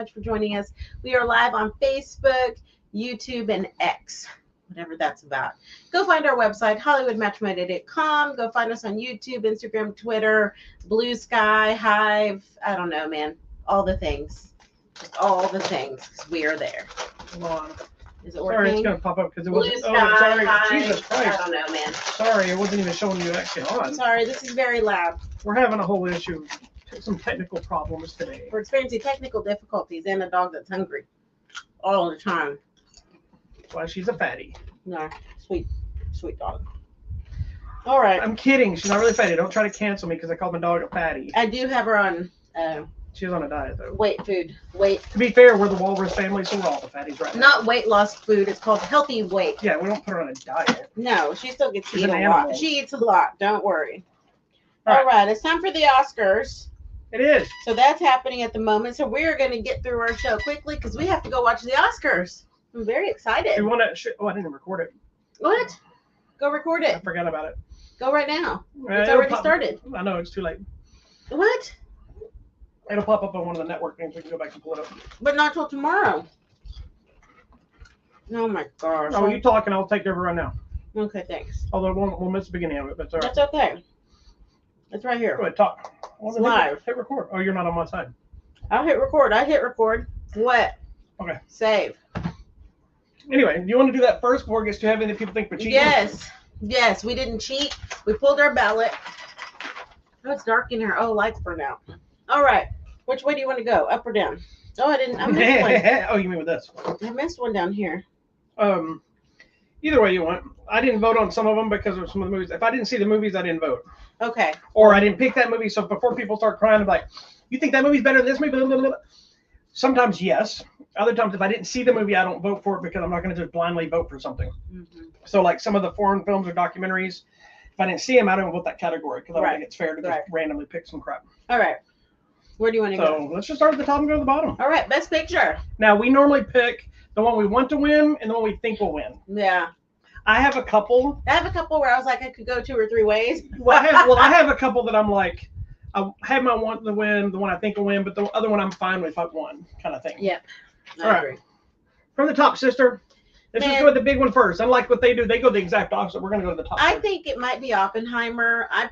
much for joining us. We are live on Facebook, YouTube, and X, whatever that's about. Go find our website, HollywoodMatrimony.com. Go find us on YouTube, Instagram, Twitter, Blue Sky, Hive. I don't know, man. All the things. Just all the things. 'Cause we are there. Hold on. Is it Sorry, working? it's going to pop up because it Blue wasn't. Sky, Oh, sorry. Hive. Jesus I Christ. don't know, man. Sorry, it wasn't even showing you actually on. Sorry, this is very loud. We're having a whole issue. Some technical problems today. We're experiencing technical difficulties and a dog that's hungry all the time. That's why she's a fatty. No, sweet dog. All right. I'm kidding. She's not really fatty. Don't try to cancel me because I called my dog a fatty. I do have her on She's on a diet, though. weight food. Weight. To be fair, we're the Walrus family, so we're all the fatties right now. Not weight loss food. It's called healthy weight. Yeah, we don't put her on a diet. No, she still gets to She's eat an a lot. animal. She eats a lot. Don't worry. All All right. It's time for the Oscars. It is. So that's happening at the moment. So we're going to get through our show quickly because we have to go watch the Oscars. I'm very excited. You want to? Oh, I didn't record it. What? Go record I it. forgot about it. Go right now. It's It'll already pop- started. I know it's too late. What? It'll pop up on one of the network things. We can go back and pull it up. But not till tomorrow. Oh my gosh. Oh, you talk and I'll take over right now. Okay, thanks. Although we'll miss the beginning of it, but it's all right. That's okay. It's right here. Go ahead, talk. It's live. Hit record. Oh, you're not on my side. I'll hit record. I hit record. What? Okay. Save. Anyway, do you want to do that first before it gets too heavy and people think we're cheating? Yes. Yes, we didn't cheat. We pulled our ballot. Oh, it's dark in here. Oh, lights burn out. All right. Which way do you want to go? Up or down? Oh, I missed one. Oh, you mean with this? I missed one down here. Either way you want. I didn't vote on some of them because of some of the movies. If I didn't see the movies, I didn't vote. Okay. Or I didn't pick that movie. So before people start crying, I'm like, you think that movie's better than this movie? Blah, blah, blah. Sometimes, yes. Other times, if I didn't see the movie, I don't vote for it because I'm not going to just blindly vote for something. Mm-hmm. So like some of the foreign films or documentaries, if I didn't see them, I don't vote that category because I don't think it's fair to just randomly pick some crap. All right. Where do you want to go? So let's just start at the top and go to the bottom. All right. Best picture. Now, we normally pick the one we want to win and the one we think will win. Yeah. I have a couple. I have a couple where I was like, I could go 2 or 3 ways. I have a couple that I'm like, I have my one to win, the one I think will win, but the other one I'm fine with if I won, kind of thing. Yep. All right. From the top, sister. Let's just go with the big one first. Unlike what they do, they go the exact opposite. We're going to go to the top. I first. think it might be Oppenheimer. I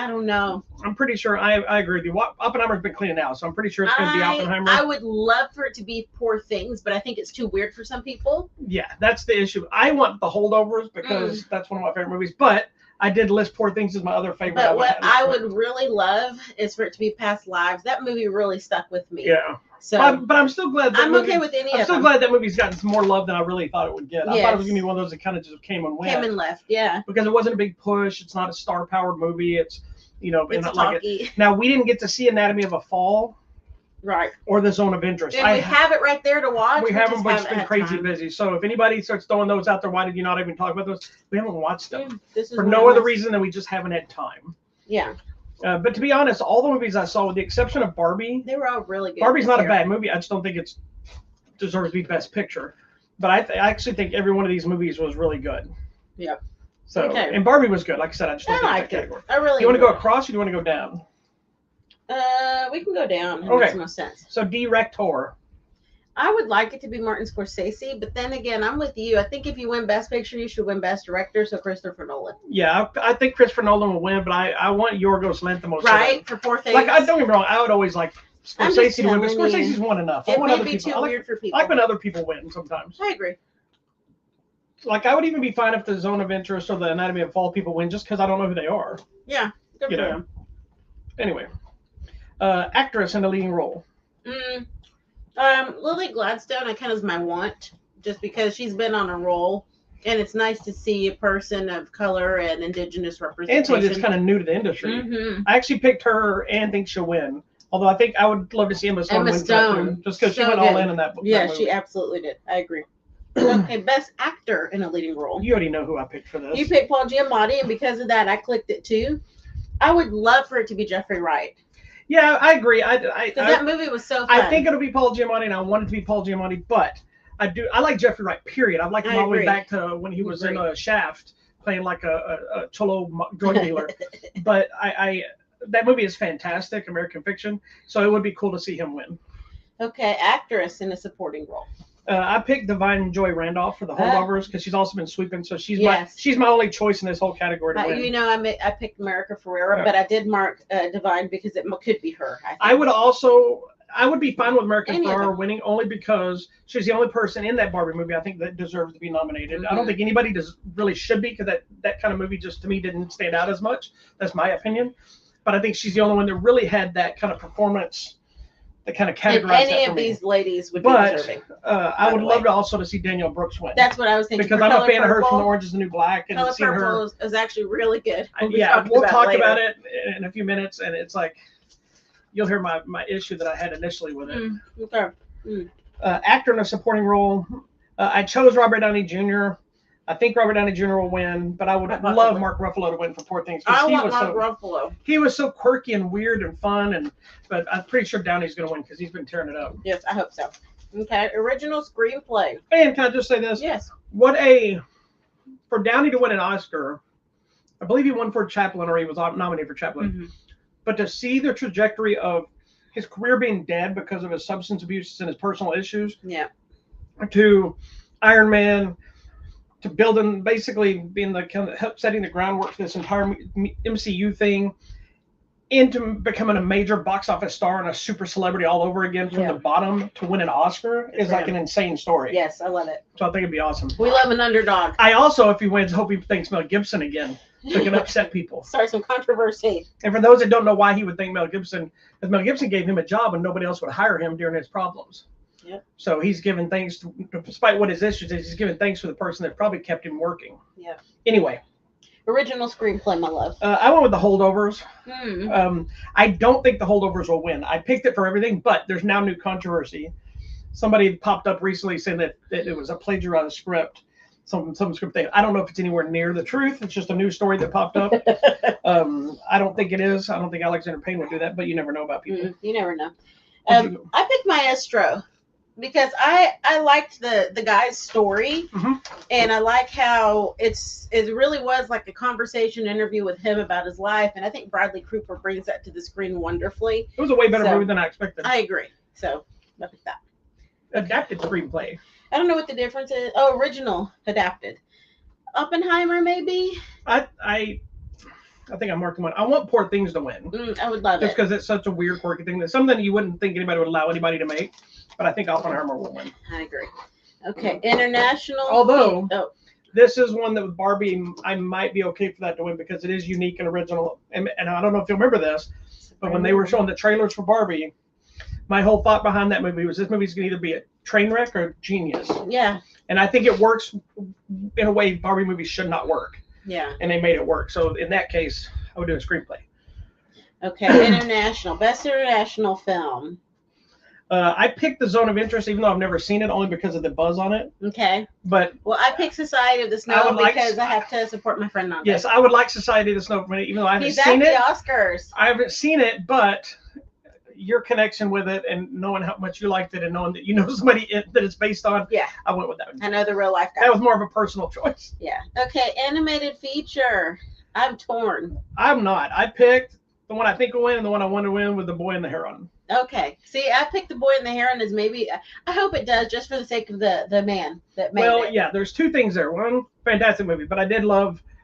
don't know. I'm pretty sure. I agree with you. Oppenheimer's been cleaning out, so I'm pretty sure it's going to be Oppenheimer. I would love for it to be Poor Things, but I think it's too weird for some people. Yeah, that's the issue. I want the Holdovers because that's one of my favorite movies, but I did list Poor Things as my other favorite. But what I would really love is for it to be Past Lives. That movie really stuck with me. Yeah. So, but I'm still glad. I'm okay with any of them. I'm still glad that movie's gotten some more love than I really thought it would get. Yes. I thought it was gonna be one of those that kind of just came and went. Came and left, yeah. Because it wasn't a big push. It's not a star-powered movie. It's it's talky. Now we didn't get to see Anatomy of a Fall, right? Or The Zone of Interest. And we have it right there to watch. We have them, but it's been crazy busy. So if anybody starts throwing those out there, why did you not even talk about those? We haven't watched them for no other reason than we just haven't had time. Yeah. But to be honest, all the movies I saw, with the exception of Barbie, they were all really good. Barbie's not a bad movie. I just don't think it deserves to be Best Picture. But I actually think every one of these movies was really good. Yeah. So and Barbie was good. Like I said, I just don't think that category. I really. You want to go across, or do you want to go down? We can go down. It okay. Makes no sense. So Director. I would like it to be Martin Scorsese, but then again, I'm with you. I think if you win Best Picture, you should win Best Director, so Christopher Nolan. Yeah, I think Christopher Nolan will win, but I want Yorgos Lanthimos. Right, for Poor Things. Like, don't get me wrong, I would always like Scorsese to win, but Scorsese's won enough. It may be too weird for people. I like when other people win sometimes. I agree. Like, I would even be fine if the Zone of Interest or the Anatomy of a Fall people win, just because I don't know who they are. Yeah, good for them. Anyway, actress in a leading role. Lily Gladstone, I kind of is my want, just because she's been on a roll, and it's nice to see a person of color and indigenous representation. And so it's kind of new to the industry. I actually picked her and think she'll win. Although I think I would love to see Emma Stone win that too, just because she went all in that. Yeah, she absolutely did. I agree. Okay, Best Actor in a Leading Role. You already know who I picked for this. You picked Paul Giamatti, and because of that, I clicked it too. I would love for it to be Jeffrey Wright. Yeah, I agree. Because that movie was so fun. I think it'll be Paul Giamatti, and I want it to be Paul Giamatti, but I like Jeffrey Wright, period. I've liked him all the way back to when he was in Shaft, playing like a cholo drug dealer. But that movie is fantastic, American Fiction, so it would be cool to see him win. Okay, actress in a supporting role. I picked Divine Joy Randolph for the holdovers because she's also been sweeping, so she's Yes. my only choice in this whole category to win. You know, I picked America Ferrera, Yeah. but I did mark Divine because it could be her. I would be fine with America Any of Ferrera them. winning only because she's the only person in that Barbie movie I think that deserves to be nominated. I don't think anybody really should be, because that kind of movie just to me didn't stand out as much. That's my opinion. But I think she's the only one that really had that kind of performance that kind of categorized And that any for of me. these ladies would be deserving. I would love to also to see Danielle Brooks win. That's what I was thinking. Because I'm a fan of hers from Orange is the New Black, and Color seeing her Purple is actually really good. We'll talk about it in a few minutes, and it's like you'll hear my issue that I had initially with it. Okay. Actor in a supporting role, I chose Robert Downey Jr. I think Robert Downey Jr. will win, but I would love Mark Ruffalo to win for Poor Things. I want Mark Ruffalo. He was so quirky and weird and fun, but I'm pretty sure Downey's going to win because he's been tearing it up. Yes, I hope so. Okay, original screenplay. And can I just say this? Yes. For Downey to win an Oscar, I believe he won for Chaplin, or he was nominated for Chaplin. But to see the trajectory of his career being dead because of his substance abuse and his personal issues, to Iron Man, to building, basically being the kind of setting the groundwork for this entire MCU thing, into becoming a major box office star and a super celebrity all over again from the bottom to win an Oscar is like an insane story. Yes, I love it. So I think it'd be awesome. We love an underdog. I also, if he wins, hope he thanks Mel Gibson again. So he can upset people. Start some controversy. And for those that don't know why he would thank Mel Gibson, because Mel Gibson gave him a job and nobody else would hire him during his problems. Yep. So he's given thanks, despite what his issues is, he's given thanks for the person that probably kept him working. Yeah. Anyway. Original screenplay, my love. I went with The Holdovers. I don't think The Holdovers will win. I picked it for everything, but there's now new controversy. Somebody popped up recently saying that it was a plagiarized script. Some script thing. I don't know if it's anywhere near the truth. It's just a news story that popped up. I don't think it is. I don't think Alexander Payne would do that, but you never know about people. You never know. I picked Maestro because I liked the guy's story, and I like how it really was like a conversation interview with him about his life, and I think Bradley Cooper brings that to the screen wonderfully. It was a way better movie than I expected. I agree. So I picked that. Adapted screenplay. I don't know what the difference is. Oh, original, adapted. Oppenheimer, maybe. I think I'm marking one. I want Poor Things to win. I would love just because it's such a weird, quirky thing. That's something you wouldn't think anybody would allow anybody to make. But I think Oppenheimer will win. I agree. Okay, international. Although this is one that with Barbie, I might be okay for that to win because it is unique and original. And I don't know if you'll remember this, but when they were showing the trailers for Barbie, my whole thought behind that movie was this movie's going to either be a train wreck or genius. Yeah. And I think it works in a way Barbie movies should not work. Yeah. And they made it work. So in that case, I would do a screenplay. Okay, international. Best international film. I picked The Zone of Interest, even though I've never seen it, only because of the buzz on it. Okay. But well, I picked Society of the Snow because I have to support my friend on Yes, I would like Society of the Snow, even though I haven't seen it. He's at the Oscars. I haven't seen it, but your connection with it and knowing how much you liked it and knowing that you know somebody that it's based on, I went with that one. I know the real life guy. That was more of a personal choice. Yeah. Okay, animated feature. I'm torn. I'm not. I picked the one I think will win and the one I want to win with The Boy and the Heron. Okay. See, I picked The Boy and the Heron as maybe, I hope it does just for the sake of the man that made it. Well, yeah, there's two things there. One, fantastic movie, but I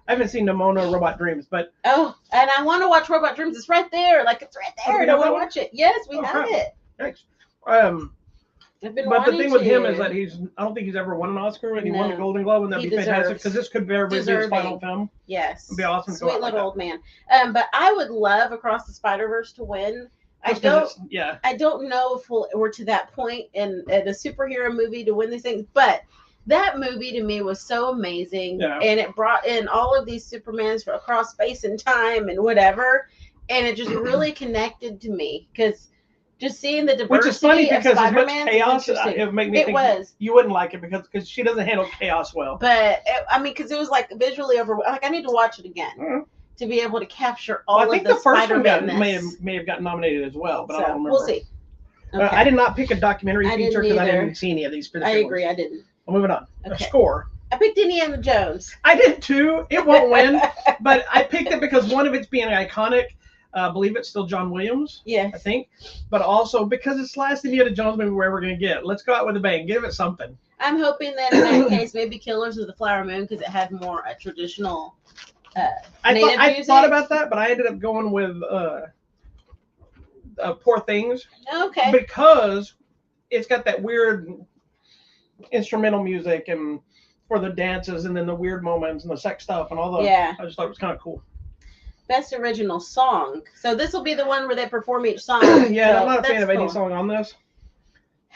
haven't seen Nimona Robot Dreams, but. Oh, and I want to watch Robot Dreams. It's right there. Like, it's right there. I want to watch it. Yes, we have it. Thanks. I've been but the thing with him is that I don't think he's ever won an Oscar, and he won a Golden Globe, and that'd be fantastic because this could very be his final film. Yes. It'd be awesome. Sweet little old man. But I would love Across the Spider-Verse to win. I don't know if we're to that point in a superhero movie to win these things, but that movie to me was so amazing, and it brought in all of these Supermans across space and time and whatever, and it just really connected to me because just seeing the diversity. Which is funny because as much chaos, it made me think you wouldn't like it because she doesn't handle chaos well. But because it was like visually I need to watch it again. To be able to capture all of the Spider-Man. I think the first one may have gotten nominated as well, but I don't remember. We'll see. Okay. I did not pick a documentary feature because I didn't see any of these. I agree, I didn't. Well, moving on. Okay. A score. I picked Indiana Jones. I did too. It won't win, but I picked it because one of it's being iconic. I believe it's still John Williams. Yes. I think. But also because it's the last Indiana Jones movie we're ever going to get. Let's go out with a bang. Give it something. I'm hoping that in that case, maybe Killers of the Flower Moon, because it had more traditional native I music. thought about that, but I ended up going with Poor Things. Okay. Because it's got that weird instrumental music and for the dances and then the weird moments and the sex stuff and all the. Yeah. I just thought it was kind of cool. Best original song. So this will be the one where they perform each song. Yeah, so I'm not a fan of cool. any song on this.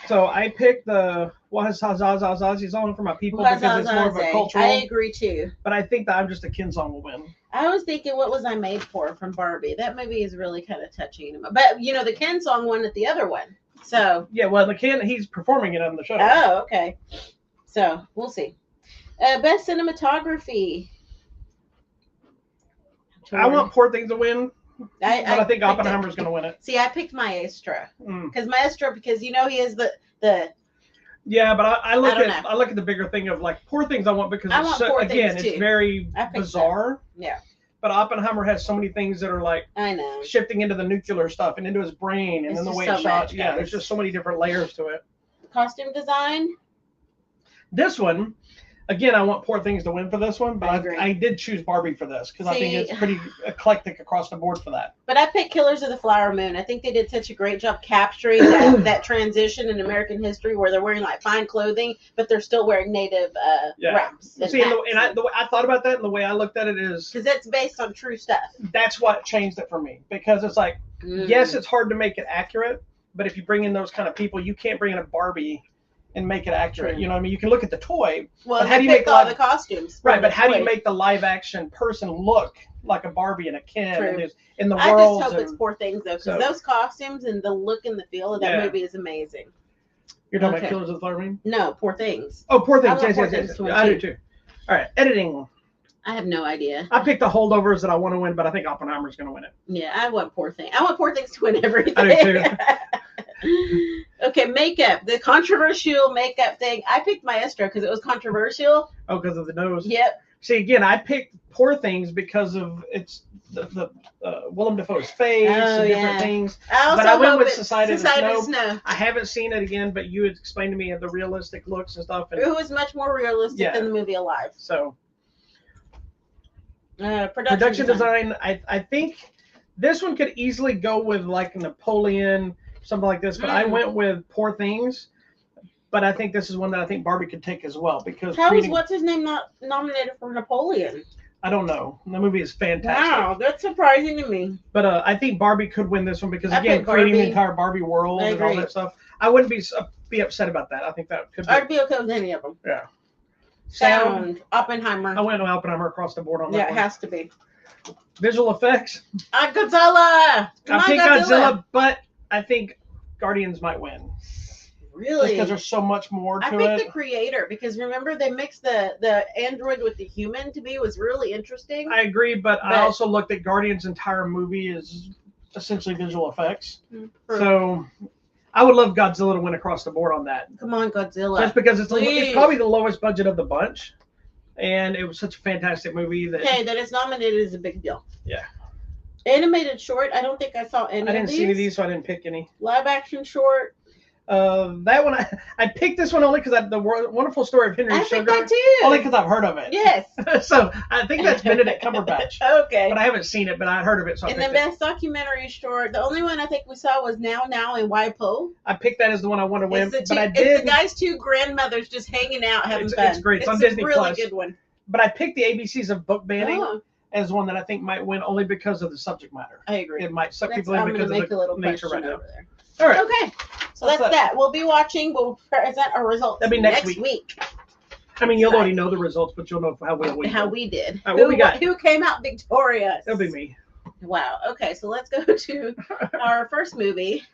So I picked the Wahazazazazazi song for my people because it's more of a cultural. I agree too. But I think that I'm Just a Kid song will win. I was thinking, what was I made for from Barbie? That movie is really kind of touching. But you know, the Ken song won at the other one. So yeah, well, the Ken, he's performing it on the show. Oh, okay. So we'll see. Best cinematography. I want Poor Things to win, but I think Oppenheimer's going to win it. See, I picked Maestro because you know he is the. Yeah, but I look at the bigger thing of like Poor Things. I want because it's very bizarre. That. Yeah. But Oppenheimer has so many things that are like I know shifting into the nuclear stuff and into his brain and then the way it's shot. Yeah, there's just so many different layers to it. Costume design. This one. Again, I want Poor Things to win for this one, but I did choose Barbie for this because I think it's pretty eclectic across the board for that. But I picked Killers of the Flower Moon. I think they did such a great job capturing that transition in American history where they're wearing like fine clothing, but they're still wearing native wraps. See, the way I thought about that and the way I looked at it is because it's based on true stuff. That's what changed it for me because it's like, yes, it's hard to make it accurate, but if you bring in those kind of people, you can't bring in a Barbie and make it accurate. True. You know what I mean? You can look at the toy. Well, how do you make all the costumes? Right, but how do you make the live action person look like a Barbie and a Ken in the world? I just hope it's Poor Things though, because those costumes and the look and the feel of that movie is amazing. You're talking about Killers of the Flower Moon? No, Poor Things. Oh, Poor Things. Yes. I do too. All right, editing. I have no idea. I picked the holdovers that I want to win, but I think Oppenheimer's going to win it. Yeah, I want Poor Things. I want Poor Things to win everything. I do too. Okay, makeup. The controversial makeup thing. I picked Maestro because it was controversial. Oh, because of the nose. Yep. See, again, I picked Poor Things because of the Willem Dafoe's face and different things. But I went with Society of the Snow. I haven't seen it again, but you had explained to me the realistic looks and stuff. And it was much more realistic than the movie Alive. So. Production design. I think this one could easily go with like Napoleon, something like this, but I went with Poor Things. But I think this is one that I think Barbie could take as well because what's his name not nominated for Napoleon? I don't know. The movie is fantastic. Wow, that's surprising to me. But I think Barbie could win this one because again, creating the entire Barbie world and all that stuff. I wouldn't be upset about that. I think that could. I'd be okay with any of them. Yeah. Sound, Oppenheimer. I went with Oppenheimer across the board on that one. Yeah, it has to be. Visual effects. Godzilla. I picked Godzilla, but I think Guardians might win. Really? Because there's so much more to it. I picked the creator because remember they mixed the android with the human to me was really interesting. I agree, but I also looked at Guardians' entire movie is essentially visual effects. So I would love Godzilla to win across the board on that. Come on, Godzilla. Just because it's probably the lowest budget of the bunch. And it was such a fantastic movie. That it's nominated is a big deal. Yeah. Animated short. I don't think I saw any of these. I didn't see any of these, so I didn't pick any. Live action short. That one, I picked this one only because the wonderful story of Henry Sugar. I too. Only because I've heard of it. Yes. So I think that's Benedict Cumberbatch. Okay. But I haven't seen it, but I heard of it. So and the best documentary short, the only one I think we saw was Now in Waipo. I picked that as the one I want to win. It's the guy's two grandmothers just hanging out having fun. It's great. It's on Disney+. It's a really good one. But I picked the ABCs of book banning as one that I think might win only because of the subject matter. I agree. It might suck people in because of the nature right now. Over there. All right. Okay. So that's that. We'll be watching. We'll present our results next week. I mean, you'll already know the results, but you'll know how we did. All right, what we got? Who came out victorious? That'll be me. Wow. Okay, so let's go to our first movie.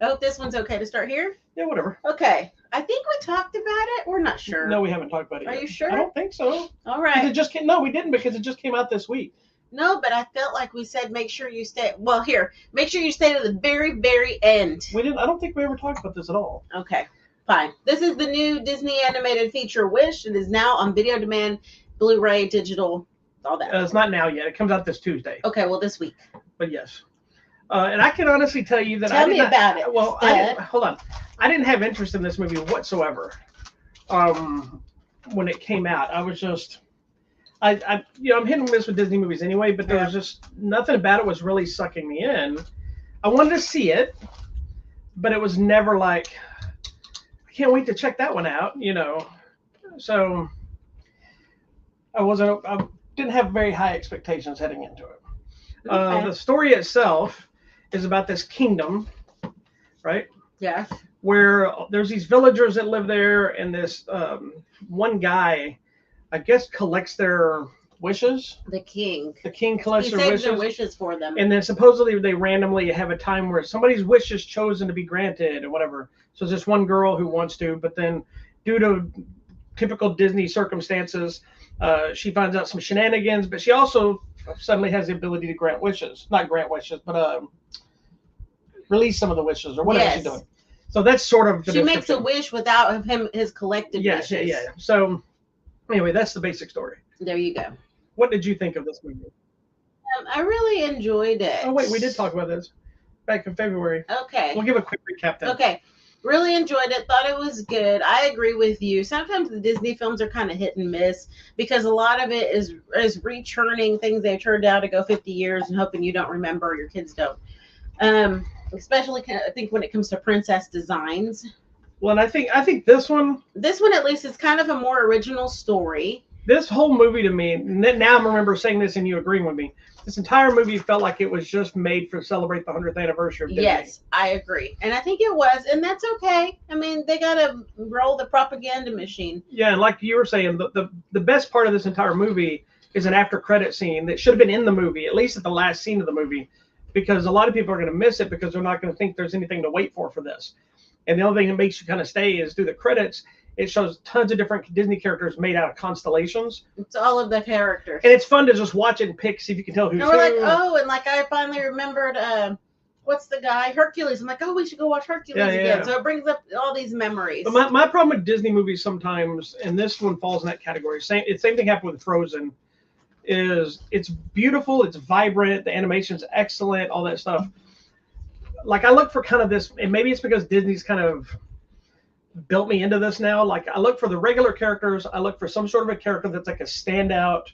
I hope this one's okay to start here. Yeah, whatever. Okay. I think we talked about it. We're not sure. No, we haven't talked about it yet. Are you sure? I don't think so. All right. We didn't because it just came out this week. No, but I felt like we said make sure you stay. Well, here, make sure you stay to the very, very end. We didn't. I don't think we ever talked about this at all. Okay, fine. This is the new Disney animated feature Wish. It is now on video demand, Blu-ray, digital, all that. It's not now yet. It comes out this Tuesday. Okay, well this week. But yes. And I can honestly tell you that Tell I did me not, about it. well, I didn't, hold on. I didn't have interest in this movie whatsoever. When it came out, I was just, I'm hit and miss with Disney movies anyway, but there was just nothing about it was really sucking me in. I wanted to see it, but it was never like, I can't wait to check that one out, So I didn't have very high expectations heading into it. Okay. The story itself is about this kingdom, right? Yeah. Where there's these villagers that live there, and this one guy, I guess, collects their wishes. The king collects he their saves wishes. their wishes for them. And then supposedly they randomly have a time where somebody's wish is chosen to be granted or whatever. So there's this one girl who wants to, but then due to typical Disney circumstances, she finds out some shenanigans, but she also suddenly has the ability to grant wishes. Not grant wishes, but release some of the wishes or whatever she's doing. So that's sort of the she makes a wish without his collective wishes. Yeah. So anyway, that's the basic story. There you go. What did you think of this movie? I really enjoyed it. Oh, wait, we did talk about this back in February. Okay. We'll give a quick recap then. Okay. Really enjoyed it. Thought it was good. I agree with you. Sometimes the Disney films are kind of hit and miss because a lot of it is rechurning things they've turned out to go 50 years and hoping you don't remember or your kids don't. Especially, I think, when it comes to princess designs. Well, and I think this one at least is kind of a more original story. This whole movie to me, now I remember saying this and you agreeing with me, this entire movie felt like it was just made to celebrate the 100th anniversary of Disney. Yes, I agree. And I think it was, and that's okay. I mean, they got to roll the propaganda machine. Yeah, and like you were saying, the best part of this entire movie is an after credit scene that should have been in the movie, at least at the last scene of the movie, because a lot of people are going to miss it because they're not going to think there's anything to wait for this. And the only thing that makes you kind of stay is through the credits. It shows tons of different Disney characters made out of constellations. It's all of the characters. And it's fun to just watch and pick, see if you can tell who's who. And we're like, oh, and like I finally remembered, what's the guy? Hercules. I'm like, oh, we should go watch Hercules again. Yeah. So it brings up all these memories. But my problem with Disney movies sometimes, and this one falls in that category, same thing happened with Frozen, is it's beautiful, it's vibrant, the animation's excellent, all that stuff. Like I look for kind of this, and maybe it's because Disney's kind of built me into this now. Like I look for the regular characters. I look for some sort of a character that's like a standout,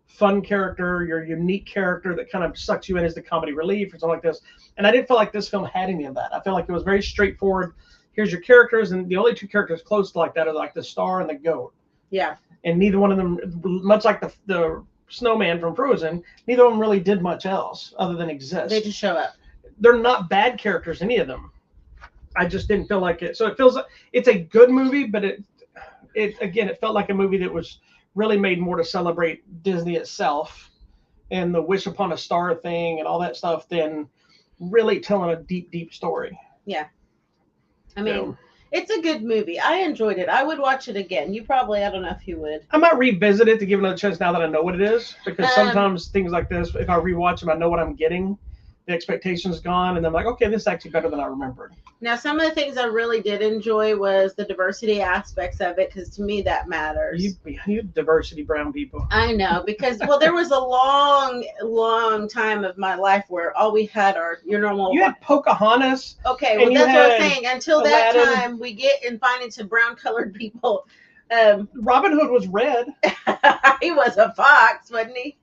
fun character, your unique character that kind of sucks you in as the comedy relief or something like this. And I didn't feel like this film had any of that. I feel like it was very straightforward. Here's your characters, and the only two characters close to like that are like the star and the goat. Yeah. And neither one of them, much like the snowman from Frozen, neither of them really did much else other than exist. They just show up. They're not bad characters, any of them. I just didn't feel like it. So it feels like it's a good movie, but it felt like a movie that was really made more to celebrate Disney itself and the Wish Upon a Star thing and all that stuff than really telling a deep, deep story. Yeah. I mean, it's a good movie. I enjoyed it. I would watch it again. You probably, I don't know if you would. I might revisit it to give it another chance now that I know what it is, because sometimes things like this, if I rewatch them, I know what I'm getting. The expectation's gone, and I'm like, okay, this is actually better than I remembered. Now, some of the things I really did enjoy was the diversity aspects of it, because to me that matters. You diversity brown people. I know, because, well, there was a long, long time of my life where all we had are your normal. You had Pocahontas. Okay, well, that's what I'm saying. Until Aladdin. That time, we get and find into brown-colored people. Robin Hood was red. He was a fox, wasn't he?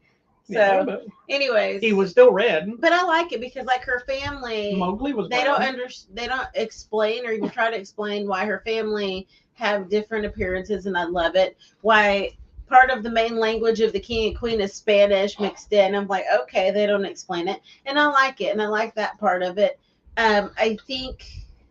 So, yeah, anyways, he was still red. But I like it because, like, her family, Mowgli was. They don't explain or even try to explain why her family have different appearances, and I love it. Why part of the main language of the king and queen is Spanish mixed in. I'm like, okay, they don't explain it, and I like it, and I like that part of it. I think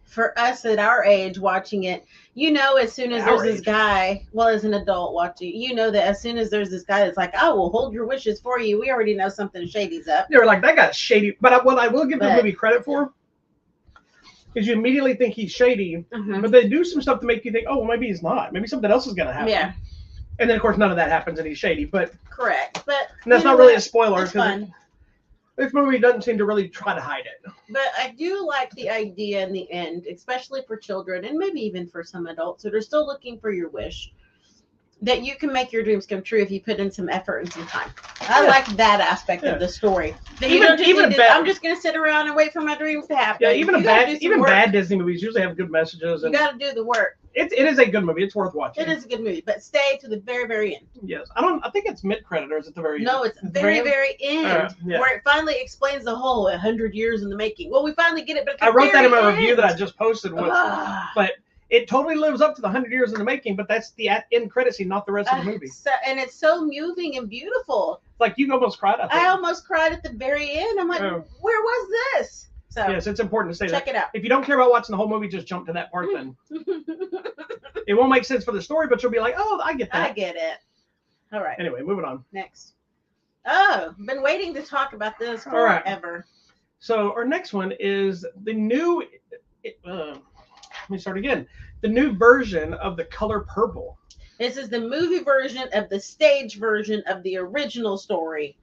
for us at our age watching it, as soon as there's this guy, well, as an adult watching, that as soon as there's this guy that's like, oh, we'll hold your wishes for you, we already know something shady's up. They're like, that guy's shady. But what I will give the movie credit for is you immediately think he's shady, but they do some stuff to make you think, oh, well, maybe he's not. Maybe something else is going to happen. Yeah. And then, of course, none of that happens and he's shady. But correct. But that's not really a spoiler. It's fun. This movie doesn't seem to really try to hide it. But I do like the idea in the end, especially for children and maybe even for some adults that are still looking for your wish. that you can make your dreams come true if you put in some effort and some time. I like that aspect of the story. That I'm just going to sit around and wait for my dreams to happen. Yeah, even bad Disney movies usually have good messages. You got to do the work. It is a good movie. It's worth watching. It is a good movie, but stay to the very, very end. Yes, I think it's mid-credit, or is it the very end? No, it's very, very end, where it finally explains the whole 100 years in the making. Well, we finally get it, but I wrote that in my review that I just posted. But it totally lives up to the 100 years in the making, but that's the end credit scene, not the rest of the movie. And it's so moving and beautiful. Like, you almost cried, I think. I almost cried at the very end. I'm like, where was this? So yes, it's important to say check that. It out. If you don't care about watching the whole movie, just jump to that part then. It won't make sense for the story, but you'll be like, oh, I get that. I get it. All right. Anyway, moving on. Next. Oh, been waiting to talk about this forever. Right. So our next one is the new, let me start again. The new version of The Color Purple. This is the movie version of the stage version of the original story,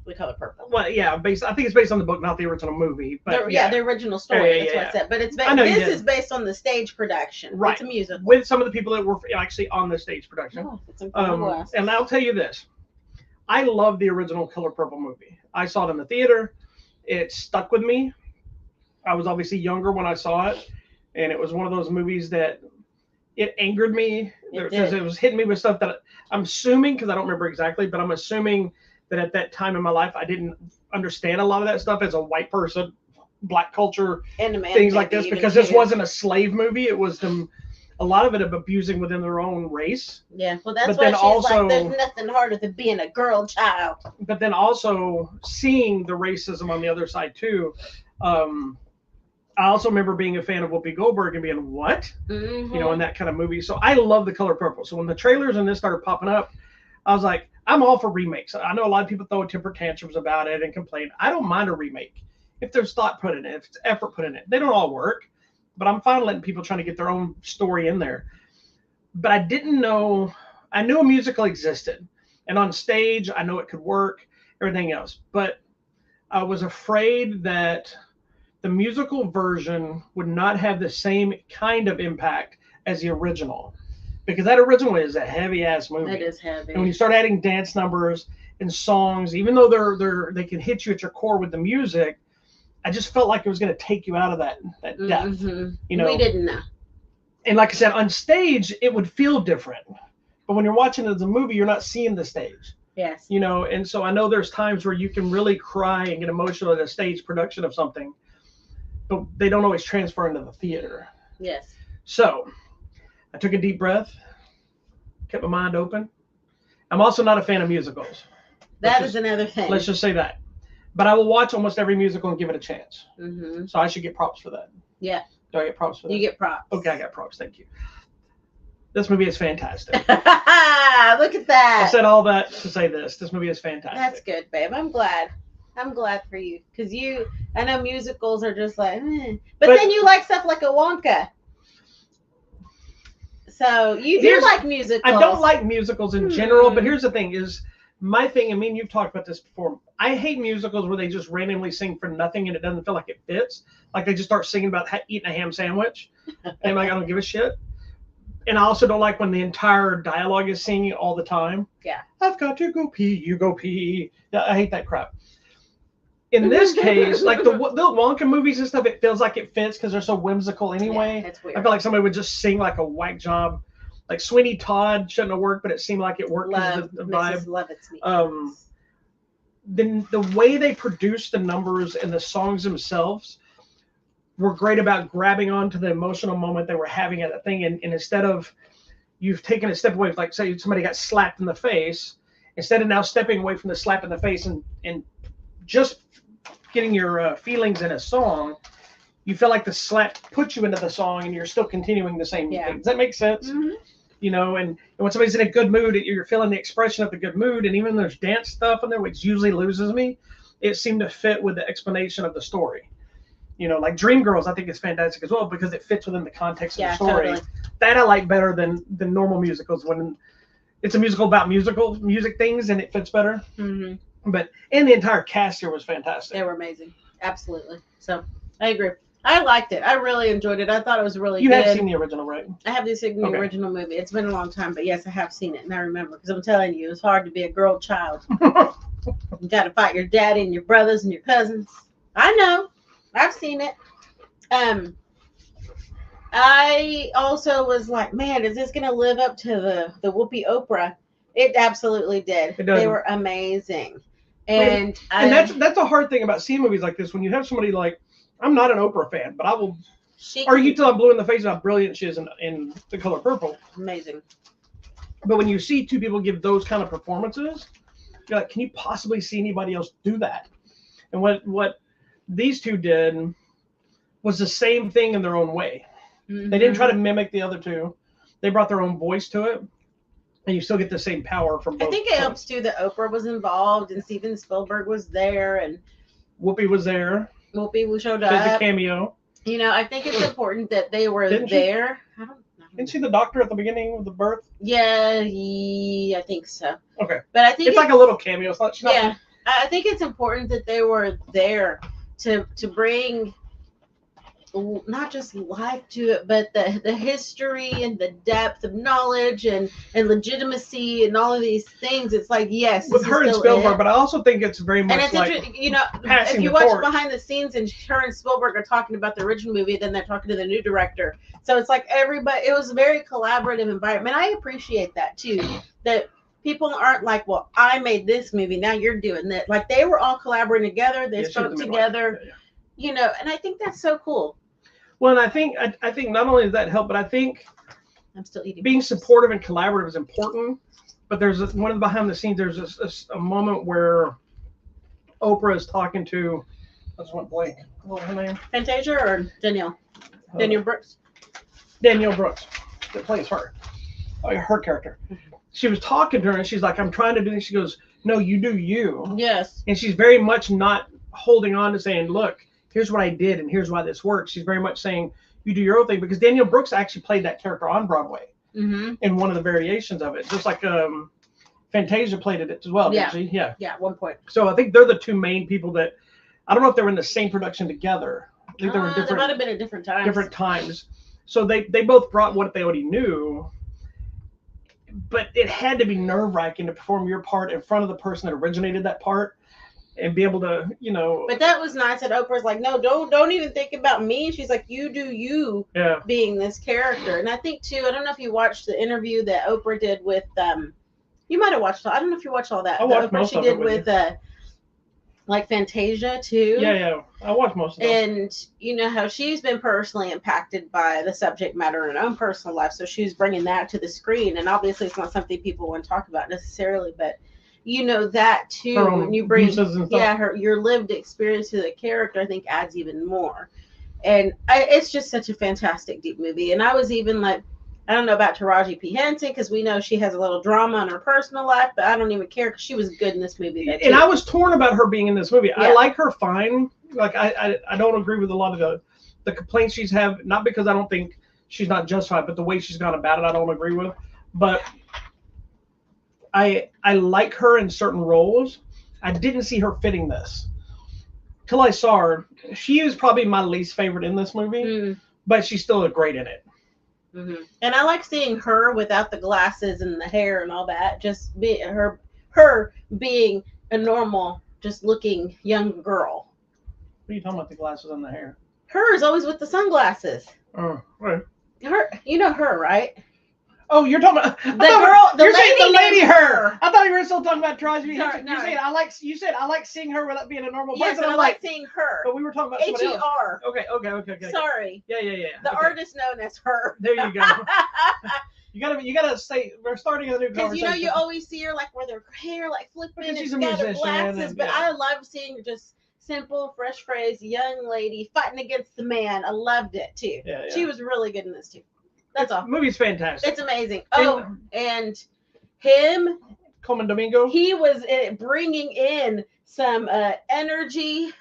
The Color Purple. Well, yeah, I think it's based on the book, not the original movie. But the original story. That's what I said. But this is based on the stage production. Right. It's a musical. With some of the people that were actually on the stage production. Oh, and I'll tell you this. I love the original Color Purple movie. I saw it in the theater. It stuck with me. I was obviously younger when I saw it. And it was one of those movies that it angered me because it was hitting me with stuff that I'm assuming, because I don't remember exactly, but I'm assuming that at that time in my life, I didn't understand a lot of that stuff as a white person, black culture, things like this, because this wasn't a slave movie. It was them, a lot of it of abusing within their own race. Yeah, well, that's why she's like, there's nothing harder than being a girl child. But then also seeing the racism on the other side too. I also remember being a fan of Whoopi Goldberg and being, what? Mm-hmm. You know, in that kind of movie. So I love The Color Purple. So when the trailers and this started popping up, I was like, I'm all for remakes. I know a lot of people throw temper tantrums about it and complain. I don't mind a remake if there's thought put in it, if it's effort put in it. They don't all work, but I'm fine letting people trying to get their own story in there. But I didn't know, I knew a musical existed. And on stage, I know it could work, everything else. But I was afraid that the musical version would not have the same kind of impact as the original, because that original is a heavy ass movie. It is heavy. And when you start adding dance numbers and songs, even though they can hit you at your core with the music, I just felt like it was going to take you out of that depth. Mm-hmm. You know, we didn't know. And like I said, on stage it would feel different, but when you're watching it as a movie, you're not seeing the stage. Yes. You know, and so I know there's times where you can really cry and get emotional at a stage production of something, but they don't always transfer into the theater. Yes. So I took a deep breath, kept my mind open. I'm also not a fan of musicals. That is another thing. Let's just say that. But I will watch almost every musical and give it a chance. Mm-hmm. So I should get props for that. Yeah. Do I get props for that? You get props. Okay, I got props. Thank you. This movie is fantastic. Look at that. I said all that to say this. This movie is fantastic. That's good, babe. I'm glad for you, because I know musicals are just like, but then you like stuff like a Wonka. So you do like musicals. I don't like musicals in general, but here's the thing: is my thing. I mean, you've talked about this before. I hate musicals where they just randomly sing for nothing and it doesn't feel like it fits. Like they just start singing about eating a ham sandwich, and like I don't give a shit. And I also don't like when the entire dialogue is singing all the time. Yeah. I've got to go pee. You go pee. I hate that crap. In this case, like the Wonka movies and stuff, it feels like it fits because they're so whimsical anyway. Yeah, it's weird. I feel like somebody would just sing like a whack job. Like Sweeney Todd shouldn't have worked, but it seemed like it worked because of the vibe. Then the way they produced the numbers and the songs themselves were great about grabbing onto the emotional moment they were having at that thing. And instead of you've taken a step away, like say somebody got slapped in the face, instead of now stepping away from the slap in the face and just getting your feelings in a song, you feel like the slap puts you into the song and you're still continuing the same thing. Does that make sense? Mm-hmm. You know, and when somebody's in a good mood, you're feeling the expression of the good mood. And even there's dance stuff in there, which usually loses me, it seemed to fit with the explanation of the story. You know, like Dreamgirls, I think is fantastic as well because it fits within the context of the story. Totally. That I like better than normal musicals when it's a musical about music things and it fits better. Mm-hmm. And the entire cast here was fantastic. They were amazing. Absolutely. So I agree. I liked it. I really enjoyed it. I thought it was really You good. have seen the original, right? I have seen the original movie. It's been a long time, but yes, I have seen it, and I remember because I'm telling you, it's hard to be a girl child. You got to fight your daddy and your brothers and your cousins. I know. I've seen it. I also was like, man, is this gonna live up to the Whoopi Oprah? It absolutely did. They were amazing, and that's a hard thing about seeing movies like this. When you have somebody like, I'm not an Oprah fan, but I will argue till I'm blue in the face how brilliant she is in The Color Purple. Amazing. But when you see two people give those kind of performances, you're like, can you possibly see anybody else do that? And what these two did was the same thing in their own way. Mm-hmm. They didn't try to mimic the other two. They brought their own voice to it, and you still get the same power from both. I think it helps too that Oprah was involved and Steven Spielberg was there and Whoopi was there. Whoopi showed up. As a cameo. You know, I think it's important that they were there. Didn't she the doctor at the beginning of the birth? Yeah, I think so. Okay. But I think it's like a little cameo. It's not, yeah. I think it's important that they were there to bring not just life to it, but the history and the depth of knowledge and legitimacy and all of these things. It's like, yes, with her and Spielberg, but I also think it's very much and it's like, you know, if you watch behind the scenes and her and Spielberg are talking about the original movie, then they're talking to the new director. So it's like everybody, it was a very collaborative environment. I appreciate that too, that people aren't like, well, I made this movie, now you're doing that. Like they were all collaborating together. They spoke together, you know, and I think that's so cool. Well, and I think not only does that help, but I think I'm still eating. Being supportive and collaborative is important. But there's one of the behind the scenes. There's a moment where Oprah is talking to, I just went blank. What was her name? Fantasia or Danielle? Danielle Brooks. Danielle Brooks, that plays her character. She was talking to her, and she's like, "I'm trying to do this." She goes, "No, you do you." Yes. And she's very much not holding on to saying, "Look, here's what I did, and here's why this works." She's very much saying, "You do your own thing," because Danielle Brooks actually played that character on Broadway in one of the variations of it, just like Fantasia played it as well. Yeah. Didn't she? Yeah. Yeah. At one point. So I think they're the two main people that I don't know if they were in the same production together. I think they were different. They might have been at different times. Different times. So they both brought what they already knew, but it had to be nerve-wracking to perform your part in front of the person that originated that part. And be able to, you know. But that was nice that Oprah's like, no, don't even think about me. She's like, you do you being this character. And I think too, I don't know if you watched the interview that Oprah did with you might have watched I don't know if you watched all that. I watched Oprah most she of did it with like Fantasia too. Yeah. I watched most of it. And you know how she's been personally impacted by the subject matter in her own personal life. So she's bringing that to the screen. And obviously it's not something people want to talk about necessarily, but you know that too when you bring your lived experience to the character, I think adds even more. And it's just such a fantastic deep movie. And I was even like, I don't know about Taraji P. Henson because we know she has a little drama in her personal life, but I don't even care because she was good in this movie. And I was torn about her being in this movie. Yeah. I like her fine. Like I don't agree with a lot of the complaints she's had, not because I don't think she's not justified, but the way she's gone about it, I don't agree with. But I like her in certain roles. I didn't see her fitting this till I saw her. She is probably my least favorite in this movie, but she's still great in it. Mm-hmm. And I like seeing her without the glasses and the hair and all that. Just be her being a normal, just looking young girl. What are you talking about? The glasses and the hair? Her is always with the sunglasses. Oh, right. Her, you know her, right? Oh, you're talking about the lady her. I thought you were still talking about Taraji. No. You said I like seeing her without being a normal person. Yes, I like seeing her. But we were talking about somebody else. H-E-R. Okay. Sorry. Yeah. The artist known as her. There you go. You gotta say we're starting a new conversation. Because you know you always see her like with her hair like flipping and she's got her glasses. But I love seeing just simple, fresh phrase, young lady fighting against the man. I loved it too. Yeah. She was really good in this too. That's all. The movie's fantastic. It's amazing. Oh, and him, Coleman Domingo. He was bringing in some energy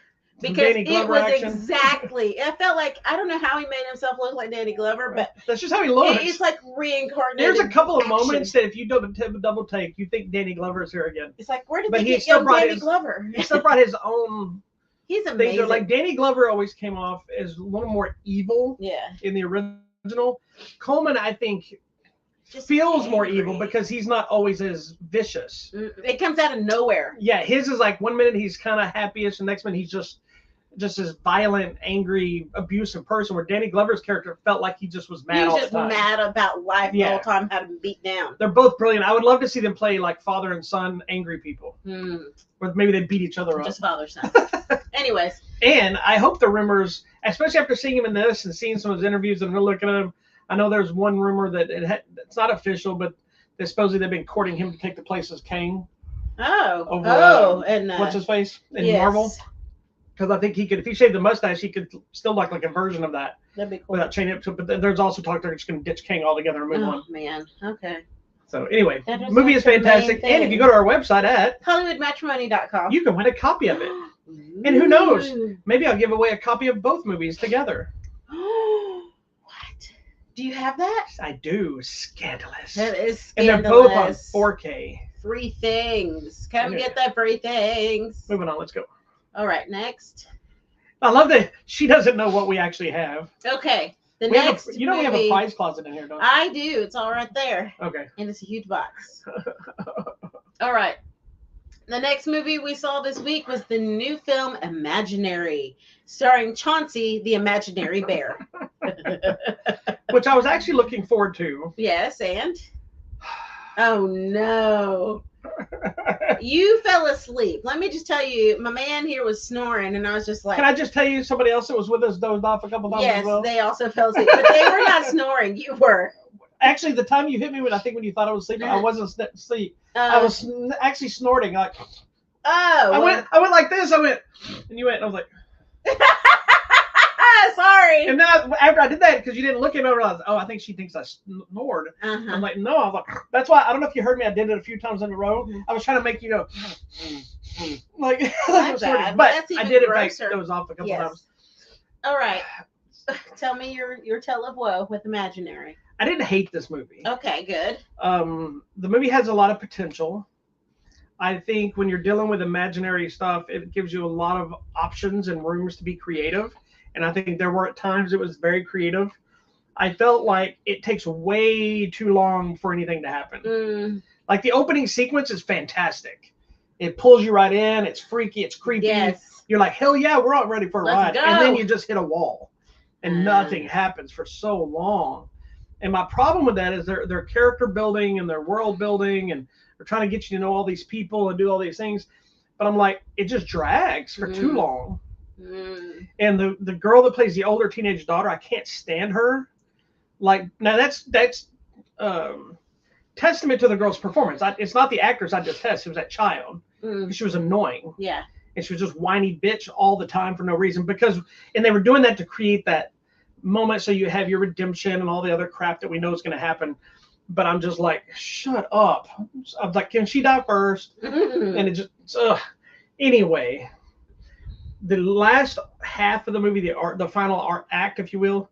because it was exactly. I felt like I don't know how he made himself look like Danny Glover, but that's just how he looks. It's like reincarnated. There's a couple of moments that if you double take, you think Danny Glover is here again. It's like where did they get young Danny Glover? He still brought his own He's They amazing. do, like Danny Glover always came off as a little more evil Yeah. in the original. Coleman, I think, Just feels more angry. evil because he's not always as vicious. It comes out of nowhere. Yeah, his is like 1 minute he's kind of happyish, and the next minute he's just this violent, angry, abusive person. Where Danny Glover's character felt like he just was mad He was all just the time. mad about life the Yeah. whole time, had him beat down. They're both brilliant. I would love to see them play like father and son, angry people, or maybe they beat each other up. Just father son. Anyways, And I hope the rumors, especially after seeing him in this and seeing some of his interviews and looking at him, I know there's one rumor that it's not official, but supposedly they've been courting him to take the place as Kang. and What's his face in yes. Marvel? Because I think he could, if he shaved the mustache, he could still look like a version of that. That'd be cool. Without changing it to. But there's also talk they're just going to ditch Kang altogether and move on. Man, okay. So anyway, That is movie is such a main fantastic, and if thing. you go to our website at HollywoodMatrimony.com. you can win a copy of it. And who knows? Maybe I'll give away a copy of both movies together. What? Do you have that? I do. Scandalous. That is scandalous. And they're both on 4K. Free things. Come Okay. get that free things. Moving on, let's go. All right, next. I love that she doesn't know what we actually have. Okay, the We have next we have a movie- prize closet in here, don't we? I do. It's all right there. Okay. And it's a huge box. All right. The next movie we saw this week was the new film Imaginary, starring Chauncey the Imaginary Bear. Which I was actually looking forward to. Yes, and? Oh, no. You fell asleep. Let me just tell you, my man here was snoring, and I was just like... Can I just tell you somebody else that was with us dozed off a couple times Yes, as well? they also fell asleep, but they were not snoring. You were. Actually, the time you hit me when you thought I was sleeping, I wasn't asleep. I was actually snorting. Like, I went like this. I went, and you went, and I was like, sorry. and then after I did that, because you didn't look at me, I realized, I think she thinks I snored. Uh-huh. I'm like, no. I was like, that's why I don't know if you heard me. I did it a few times in a row. Mhm. I was trying to make you go, like, My I was bad. snorting. Well, But that's I even did it back. grosser. It was off a couple Yes. times. All right. Tell me your tale of woe with Imaginary. I didn't hate this movie. Okay, good. The movie has a lot of potential. I think when you're dealing with imaginary stuff, it gives you a lot of options and rooms to be creative. And I think there were at times it was very creative. I felt like it takes way too long for anything to happen. Like the opening sequence is fantastic. It pulls you right in. It's freaky. It's creepy. Yes. You're like, hell yeah, we're all ready for a Let's ride. go. And then you just hit a wall and nothing happens for so long. And my problem with that is their character building and their world building, and they're trying to get you to know all these people and do all these things. But I'm like, it just drags for too long. And the girl that plays the older teenage daughter, I can't stand her. Like, now that's testament to the girl's performance. It's not the actress I detest. It was that child. She was annoying. Yeah. And she was just whiny bitch all the time for no reason. And they were doing that to create that moment so you have your redemption and all the other crap that we know is going to happen. But I'm just like, shut up. I'm like, can she die first? And it just, anyway, the last half of the movie, the final act, if you will,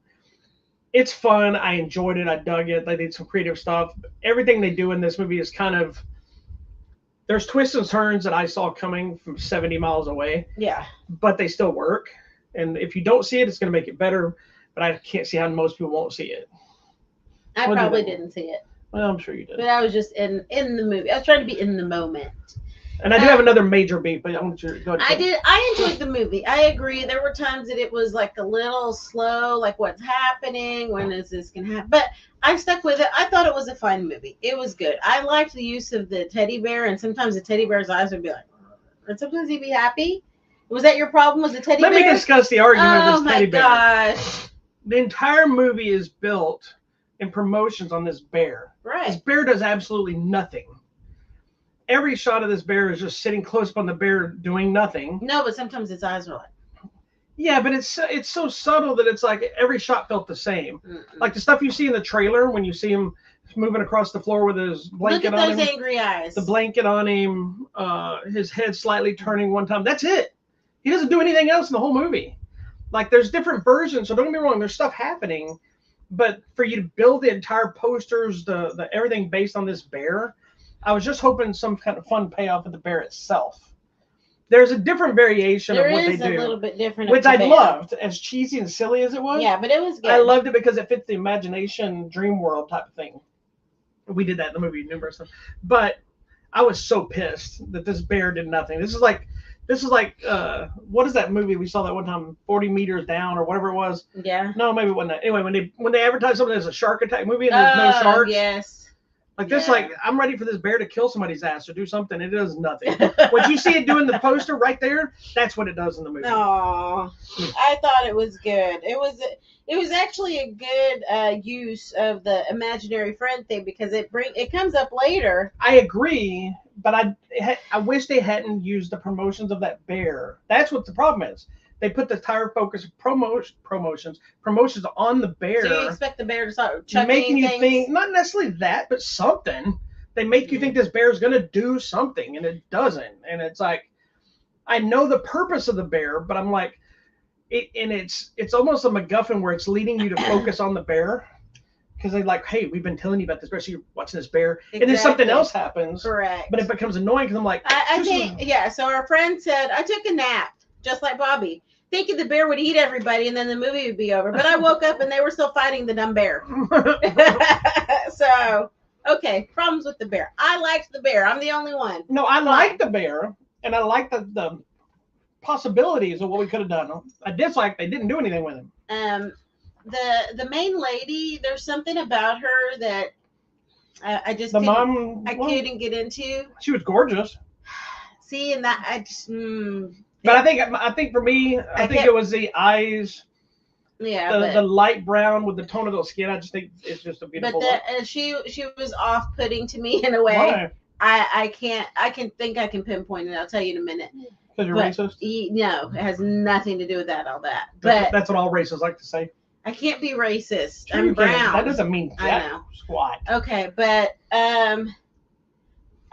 it's fun. I enjoyed it. I dug it. They did some creative stuff. Everything they do in this movie is kind of, there's twists and turns that I saw coming from 70 miles away. Yeah. But they still work. And if you don't see it, it's going to make it better. But I can't see how most people won't see it. I probably didn't see it. Well, I'm sure you did. But I was just in the movie. I was trying to be in the moment. And I do have another major beef, but I want you to go ahead. I enjoyed the movie. I agree. There were times that it was like a little slow, like what's happening? When is this going to happen? But I stuck with it. I thought it was a fine movie. It was good. I liked the use of the teddy bear, and sometimes the teddy bear's eyes would be like, and sometimes he'd be happy. Was that your problem? Was the teddy bear? Let me discuss the argument of this teddy bear. Oh my gosh. The entire movie is built in promotions on this bear. Right. This bear does absolutely nothing. Every shot of this bear is just sitting close up on the bear doing nothing. No, but sometimes its eyes are like. Yeah, but it's so subtle that it's like every shot felt the same. Like the stuff you see in the trailer when you see him moving across the floor with his blanket on him. Look at those angry eyes. The blanket on him, his head slightly turning one time. That's it. He doesn't do anything else in the whole movie. Like there's different versions, so don't get me wrong, there's stuff happening, but for you to build the entire posters, the everything based on this bear, I was just hoping some kind of fun payoff of the bear itself. There's a different variation There of what they is do, a little bit different, which of the I bear. loved, as cheesy and silly as it was. Yeah, but it was good. I loved it because it fits the imagination, dream world type of thing. We did that in the movie numerous times. But I was so pissed that this bear did nothing. This is like what is that movie we saw that one time, 40 meters down or whatever it was? Yeah. No, maybe it wasn't that. Anyway, when they advertise something as a shark attack movie and there's no sharks. Yes. Like this, like I'm ready for this bear to kill somebody's ass or do something. It does nothing. What you see it doing the poster right there, that's what it does in the movie. Oh, I thought it was good. It was actually a good use of the imaginary friend thing because it comes up later. I agree, but I wish they hadn't used the promotions of that bear. That's what the problem is. They put the entire focus promotions on the bear. So you expect the bear to start chucking making you things? think, not necessarily that, but something. They make you think this bear is going to do something, and it doesn't. And it's like, I know the purpose of the bear, but I'm like, it's almost a MacGuffin where it's leading you to focus on the bear. Because they're like, hey, we've been telling you about this bear, so you're watching this bear, and then something else happens. Correct. But it becomes annoying because I'm like, I think, yeah. So our friend said, I took a nap, just like Bobby, thinking the bear would eat everybody and then the movie would be over. But I woke up and they were still fighting the dumb bear. So, okay, problems with the bear. I liked the bear. I'm the only one. No, I liked the bear, and I liked the possibilities of what we could have done. I dislike they didn't do anything with him. The main lady, there's something about her that I just couldn't get into. She was gorgeous. See, and that I just. But I think for me, I think it was the eyes. Yeah, the light brown with the tone of the skin. I just think it's just a beautiful. But she was off-putting to me in a way. Why? I can pinpoint it. I'll tell you in a minute. Because you're racist? No, it has nothing to do with that. All that. That's what all racists like to say. I can't be racist. Sure, I'm brown. That doesn't mean I know. Squat. Okay, but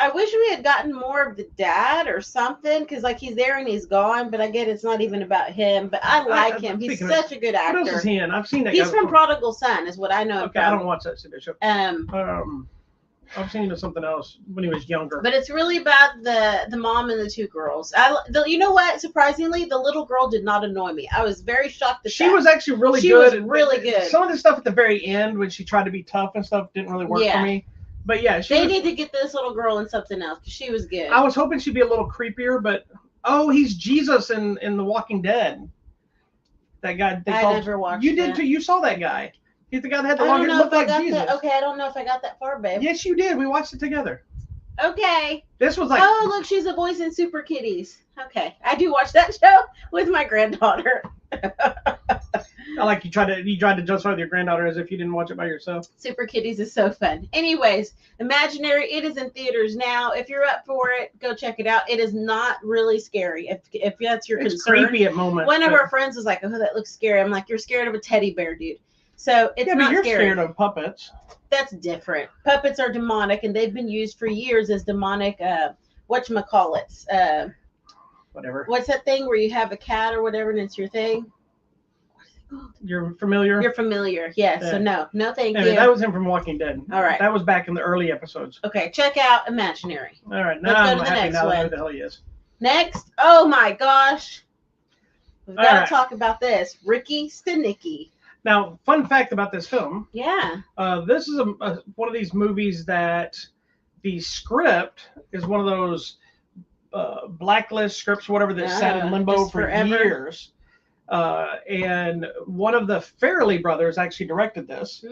I wish we had gotten more of the dad or something, because like he's there and he's gone, but I get it's not even about him. But I like him. He's such a good actor. What else is he in? I've seen that. He's from Prodigal Son, is what I know. Okay, I don't watch that show. I've seen him in something else when he was younger. But it's really about the mom and the two girls. You know what? Surprisingly, the little girl did not annoy me. I was very shocked that she was actually really good. She was really good. Some of the stuff at the very end when she tried to be tough and stuff didn't really work for me. But yeah, they need to get this little girl in something else because she was good. I was hoping she'd be a little creepier, but he's Jesus in The Walking Dead. That guy. I never watched. You did too. You saw that guy. He's the guy that had the long hair. Looked like Jesus. Okay, I don't know if I got that far, babe. Yes, you did. We watched it together. Okay. This was like. Oh, look, she's a voice in Super Kitties. Okay, I do watch that show with my granddaughter. I like you tried to justify with your granddaughter as if you didn't watch it by yourself. Super Kitties is so fun. Anyways, Imaginary, it is in theaters now. If you're up for it, go check it out. It is not really scary. If that's your concern. It's creepy at moments. One of our friends was like, "Oh, that looks scary." I'm like, "You're scared of a teddy bear, dude." So it's not you're scary. Scared of puppets. That's different. Puppets are demonic, and they've been used for years as demonic. Whatchamacallits. Whatever. What's that thing where you have a cat or whatever, and it's your thing? You're familiar? You're familiar. Yes. Yeah. So no, thank you. That was him from Walking Dead. All right. That was back in the early episodes. Okay, check out Imaginary. All right, now I'm happy now I know who the hell he is. Next, oh my gosh, we've got to talk about this. Ricky Stanicky. Now, fun fact about this film. Yeah. This is one of these movies that the script is one of those blacklist scripts, whatever, that sat in limbo for years. And one of the Farrelly brothers actually directed this,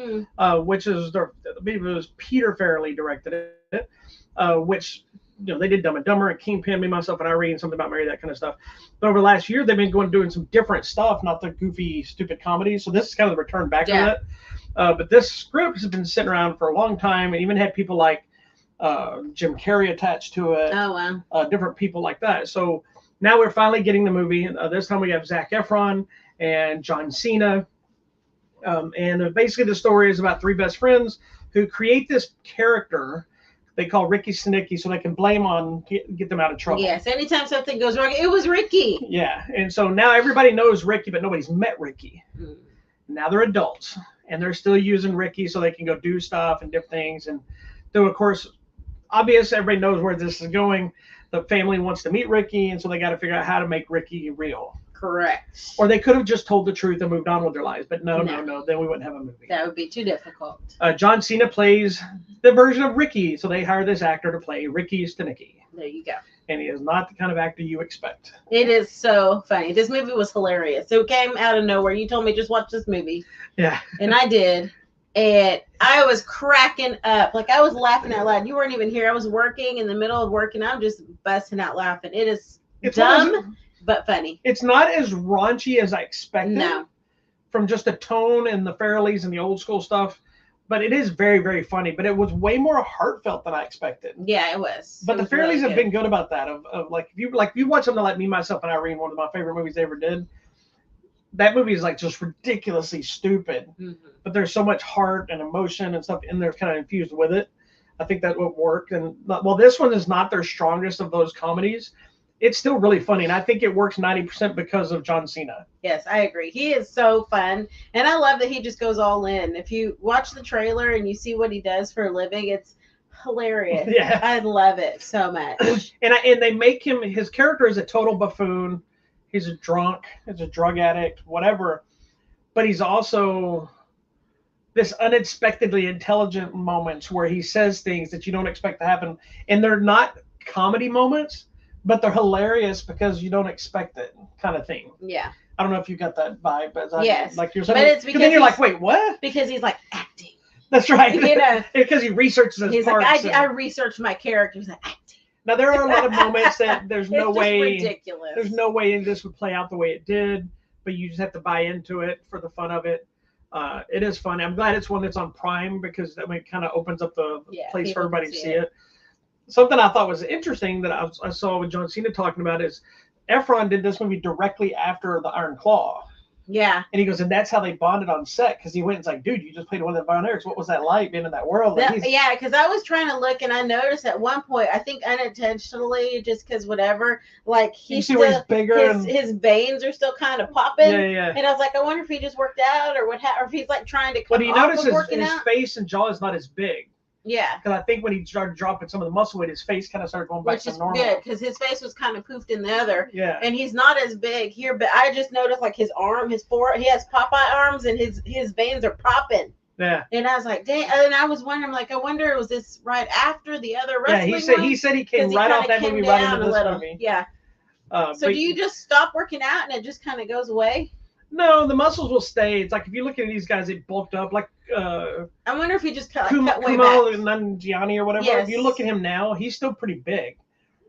which is I believe it was Peter Farrelly directed it, which they did Dumb and Dumber and Kingpin, Me, Myself, and Irene, Something About Mary, that kind of stuff. But over the last year, they've been doing some different stuff, not the goofy, stupid comedies. So this is kind of the return back to that. But this script has been sitting around for a long time, and even had people like Jim Carrey attached to it. Oh wow! Different people like that. So now we're finally getting the movie. This time we have Zac Efron and John Cena. And basically the story is about three best friends who create this character they call Ricky Stanicky so they can blame on, get them out of trouble. Yes, anytime something goes wrong, it was Ricky. Yeah, and so now everybody knows Ricky, but nobody's met Ricky. Now they're adults, and they're still using Ricky so they can go do stuff and different things. And though, of course, obvious, everybody knows where this is going. the family wants to meet Ricky, and so they got to figure out how to make Ricky real. Correct. Or they could have just told the truth and moved on with their lives, but no, then we wouldn't have a movie. That would be too difficult. John Cena plays the version of Ricky, so they hired this actor to play Ricky Stanicky. There you go. And he is not the kind of actor you expect. It is so funny. This movie was hilarious. It came out of nowhere. You told me just watch this movie. Yeah. And I did. And I was cracking up. Like, I was laughing out loud. You weren't even here. I was working in the middle of work, and I'm just busting out laughing. It's dumb, but funny. It's not as raunchy as I expected. No. From just the tone and the Farrellys and the old school stuff. But it is very, very funny. But it was way more heartfelt than I expected. Yeah, it was. But the Farrellys have been good about that. Of like, if you watch something like Me, Myself, and Irene, one of my favorite movies they ever did, that movie is like just ridiculously stupid. Mm-hmm. But there's so much heart and emotion and stuff in there kind of infused with it. I think that would work. And while this one is not their strongest of those comedies, it's still really funny. And I think it works 90% because of John Cena. Yes, I agree. He is so fun. And I love that he just goes all in. If you watch the trailer and you see what he does for a living, it's hilarious. Yeah. I love it so much. And they make him, his character is a total buffoon. He's a drunk, he's a drug addict, whatever. But he's also this unexpectedly intelligent moments where he says things that you don't expect to happen. And they're not comedy moments, but they're hilarious because you don't expect it, kind of thing. Yeah. I don't know if you got that vibe, but yes. Like you're saying, but it's because then you're like, wait, what? Because he's like acting. That's right. You know, because he researches his parts. Like, I researched my characters like acting. Now there are a lot of moments that there's no way ridiculous. There's no way this would play out the way it did, but you just have to buy into it for the fun of it. It is fun. I'm glad it's one that's on Prime because that way it kind of opens up the place for everybody to see it. Something I thought was interesting that I saw with John Cena talking about is Efron did this movie directly after the Iron Claw. Yeah. And he goes, and that's how they bonded on set because he went and was like, dude, you just played one of the pioneers. What was that like being in that world? Yeah, because I was trying to look and I noticed at one point, I think unintentionally, just because whatever, like he's bigger. His veins are still kind of popping. Yeah. And I was like, I wonder if he just worked out or what, or if he's like trying to come But he off noticed of working his out. face and jaw is not as big. Yeah. Because I think when he started dropping some of the muscle weight, his face kind of started going back to normal. Which is good, because his face was kind of poofed in the other. Yeah. And he's not as big here, but I just noticed like his arm, he has Popeye arms and his veins are popping. Yeah. And I was like, dang. And I was wondering, like, I wonder, was this right after the other wrestling he said he came right off that movie right into this movie. Yeah. So do you just stop working out and it just kind of goes away? No, the muscles will stay. It's like if you look at these guys, they bulked up. Like I wonder if he just cut way Kumail back. Nanjiani or whatever. Yes. If you look at him now, he's still pretty big.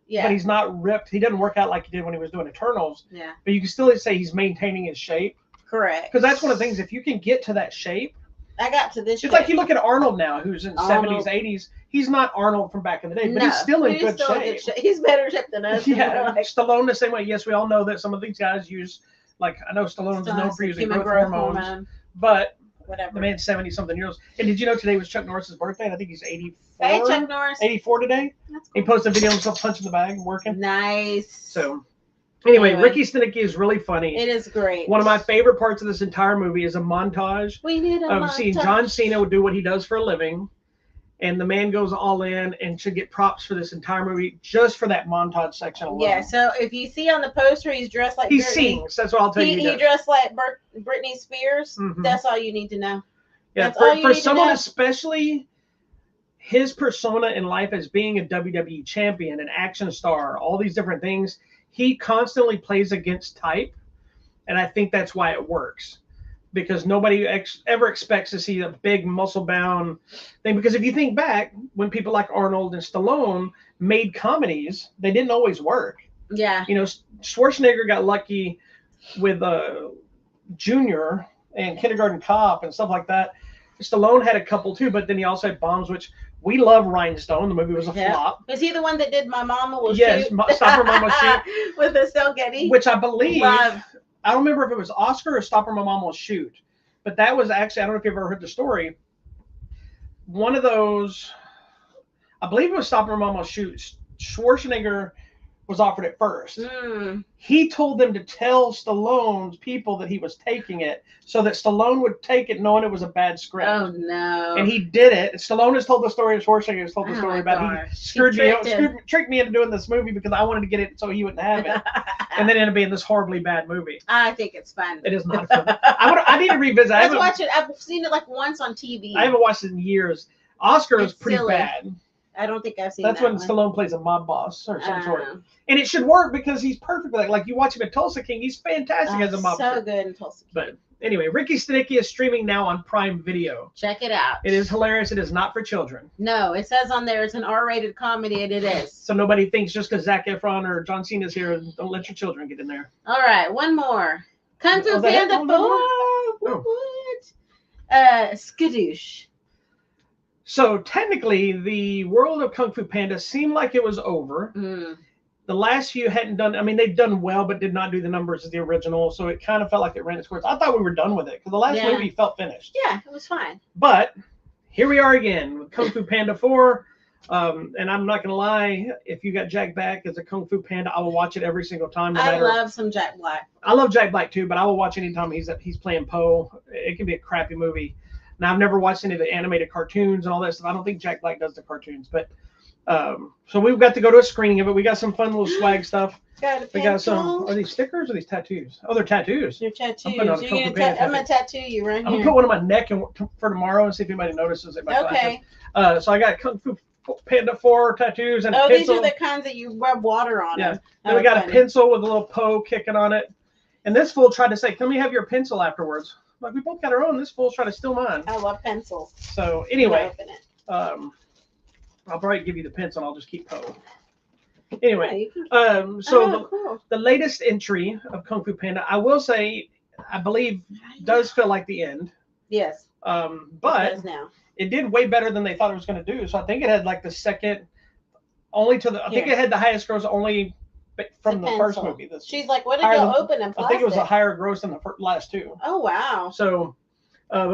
Yeah. But he's not ripped. He doesn't work out like he did when he was doing Eternals. Yeah. But you can still say he's maintaining his shape. Correct. Because that's one of the things. If you can get to that shape, I got to this. It's like you look at Arnold now, who's in 70s, 80s. He's not Arnold from back in the day, but he's still in good shape. He's better shape than us. Yeah. Stallone the same way. Yes, we all know that some of these guys use. Like, I know Stallone's known for using growth hormones, but whatever. The man's 70-something years old. And did you know today was Chuck Norris's birthday? And I think he's 84. Hey, Chuck Norris. 84 today. That's cool. He posted a video of himself punching the bag and working. Nice. So, anyway, Ricky Stanicky is really funny. It is great. One of my favorite parts of this entire movie is a montage of seeing John Cena do what he does for a living. And the man goes all in and should get props for this entire movie just for that montage section alone. Yeah, so if you see on the poster, he's dressed like he sings. That's what I'll tell you. He dressed like Britney Spears. Mm-hmm. That's all you need to know. Yeah, for someone especially his persona in life as being a WWE champion, an action star, all these different things, he constantly plays against type. And I think that's why it works. Because nobody ever expects to see a big muscle-bound thing. Because if you think back, when people like Arnold and Stallone made comedies, they didn't always work. Yeah. You know, Schwarzenegger got lucky with Junior and Kindergarten Cop and stuff like that. Stallone had a couple too, but then he also had Bombs, which we love. Rhinestone. The movie was a flop. Was he the one that did My Mama Will Shoot? Yes, Stop Her Mama Shoot. With Estelle Getty. Which I believe... I don't remember if it was Oscar or Stop Her My Mom Will Shoot. But that was actually, I don't know if you've ever heard the story. One of those, I believe it was Stop Her Mom Will Shoot. Schwarzenegger was offered it first. He told them to tell Stallone's people that he was taking it so that Stallone would take it knowing it was a bad script. Oh, no. And he did it. Stallone has told the story, and Schwarzenegger has told the story about he tricked me into doing this movie because I wanted to get it so he wouldn't have it. And then it ended up being this horribly bad movie. I think it's fun. It is not fun. I need to revisit. Let's watch it. I've seen it like once on TV. I haven't watched it in years. Oscar is pretty silly. bad. I don't think I've seen That's that when one. Stallone plays a mob boss or some sort. And it should work because he's perfect. Like you watch him in Tulsa King, he's fantastic as a mob. So good in Tulsa King. But anyway, Ricky Stanicky is streaming now on Prime Video. Check it out. It is hilarious. It is not for children. No, it says on there it's an R-rated comedy, and it is. So nobody thinks just because Zac Efron or John Cena's here, don't let your children get in there. All right, one more. Kung Fu Panda 4. What? Skadoosh. So technically, the world of Kung Fu Panda seemed like it was over. The last few hadn't done. I mean, they've done well, but did not do the numbers as the original. So it kind of felt like it ran its course. I thought we were done with it because the last movie felt finished. Yeah, it was fine. But here we are again with Kung Fu Panda 4. And I'm not gonna lie, if you got Jack Black as a Kung Fu Panda, I will watch it every single time. I love some Jack Black. I love Jack Black too, but I will watch anytime he's playing Poe. It can be a crappy movie. Now, I've never watched any of the animated cartoons and all that stuff. I don't think Jack Black does the cartoons, but so we've got to go to a screening of it. We got some fun little swag stuff. We got some. Are these stickers or these tattoos? Oh, they're tattoos. They're tattoos. I'm gonna tattoo you right here. I'm gonna put one on my neck for tomorrow and see if anybody notices it. Okay. So I got Kung Fu Panda 4 tattoos and a these pencil. are the kinds that you rub water on. Yeah. Then we got a pencil with a little Poe kicking on it. And this fool tried to say, "Can we have your pencil afterwards?" Like, we both got our own. This fool's trying to steal mine. I love pencils. So anyway, I'll probably give you the pencil. I'll just keep Poe. Anyway, the latest entry of Kung Fu Panda, I will say, I believe, does feel like the end. Yes. But it did way better than they thought it was going to do. So I think it had like the second, I think it had the highest gross only from the first movie. She's like, what did y'all open in plastic? I think it was a higher gross than the last two. Oh, wow. So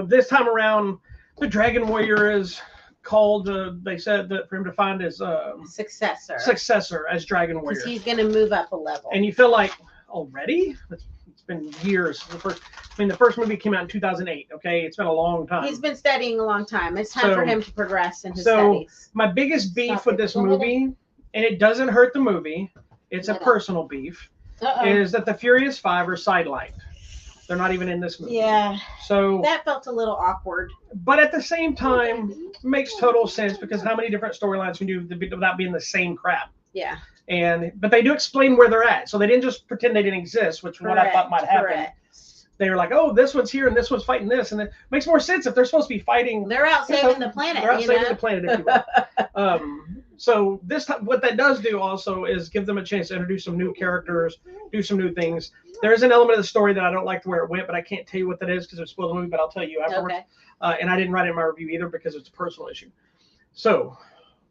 this time around, the Dragon Warrior is called, they said that for him to find his successor as Dragon Warrior. Because he's going to move up a level. And you feel like, already? It's been years. The first movie came out in 2008, okay? It's been a long time. He's been studying a long time. It's time for him to progress in his studies. My biggest beef with this movie, and it doesn't hurt the movie, it's a personal beef, is that the Furious Five are sidelined. They're not even in this movie. Yeah. So that felt a little awkward. But at the same time, makes total sense because how many different storylines can you do without being the same crap? Yeah. But they do explain where they're at. So they didn't just pretend they didn't exist, which is what I thought might happen. Correct. They were like, oh, this one's here and this one's fighting this. And it makes more sense if they're supposed to be fighting. They're out saving the planet. They're out saving the planet, if you will. So this time, what that does do also is give them a chance to introduce some new characters, do some new things. There is an element of the story that I don't like where it went, but I can't tell you what that is because it spoiled the movie, but I'll tell you afterwards. Okay. And I didn't write it in my review either because it's a personal issue. So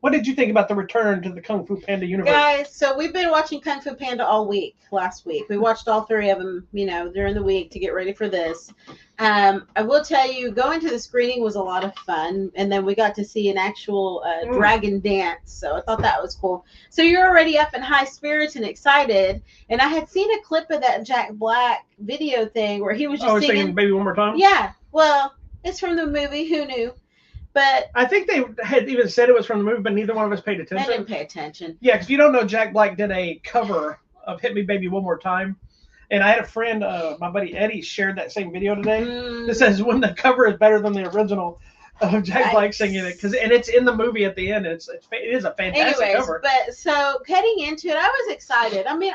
what did you think about the return to the Kung Fu Panda universe? Guys, so we've been watching Kung Fu Panda all week, last week. We watched all three of them, during the week to get ready for this. I will tell you, going to the screening was a lot of fun. And then we got to see an actual dragon dance. So I thought that was cool. So you're already up in high spirits and excited. And I had seen a clip of that Jack Black video thing where he was just singing Baby One More Time? Yeah. Well, it's from the movie. Who knew? But I think they had even said it was from the movie, but neither one of us paid attention. I didn't pay attention. Yeah, because if you don't know, Jack Black did a cover of Hit Me Baby One More Time. And I had a friend, my buddy Eddie, shared that same video today. That says when the cover is better than the original of Jack Black singing it. And it's in the movie at the end. It is a fantastic cover. But so heading into it, I was excited. I mean,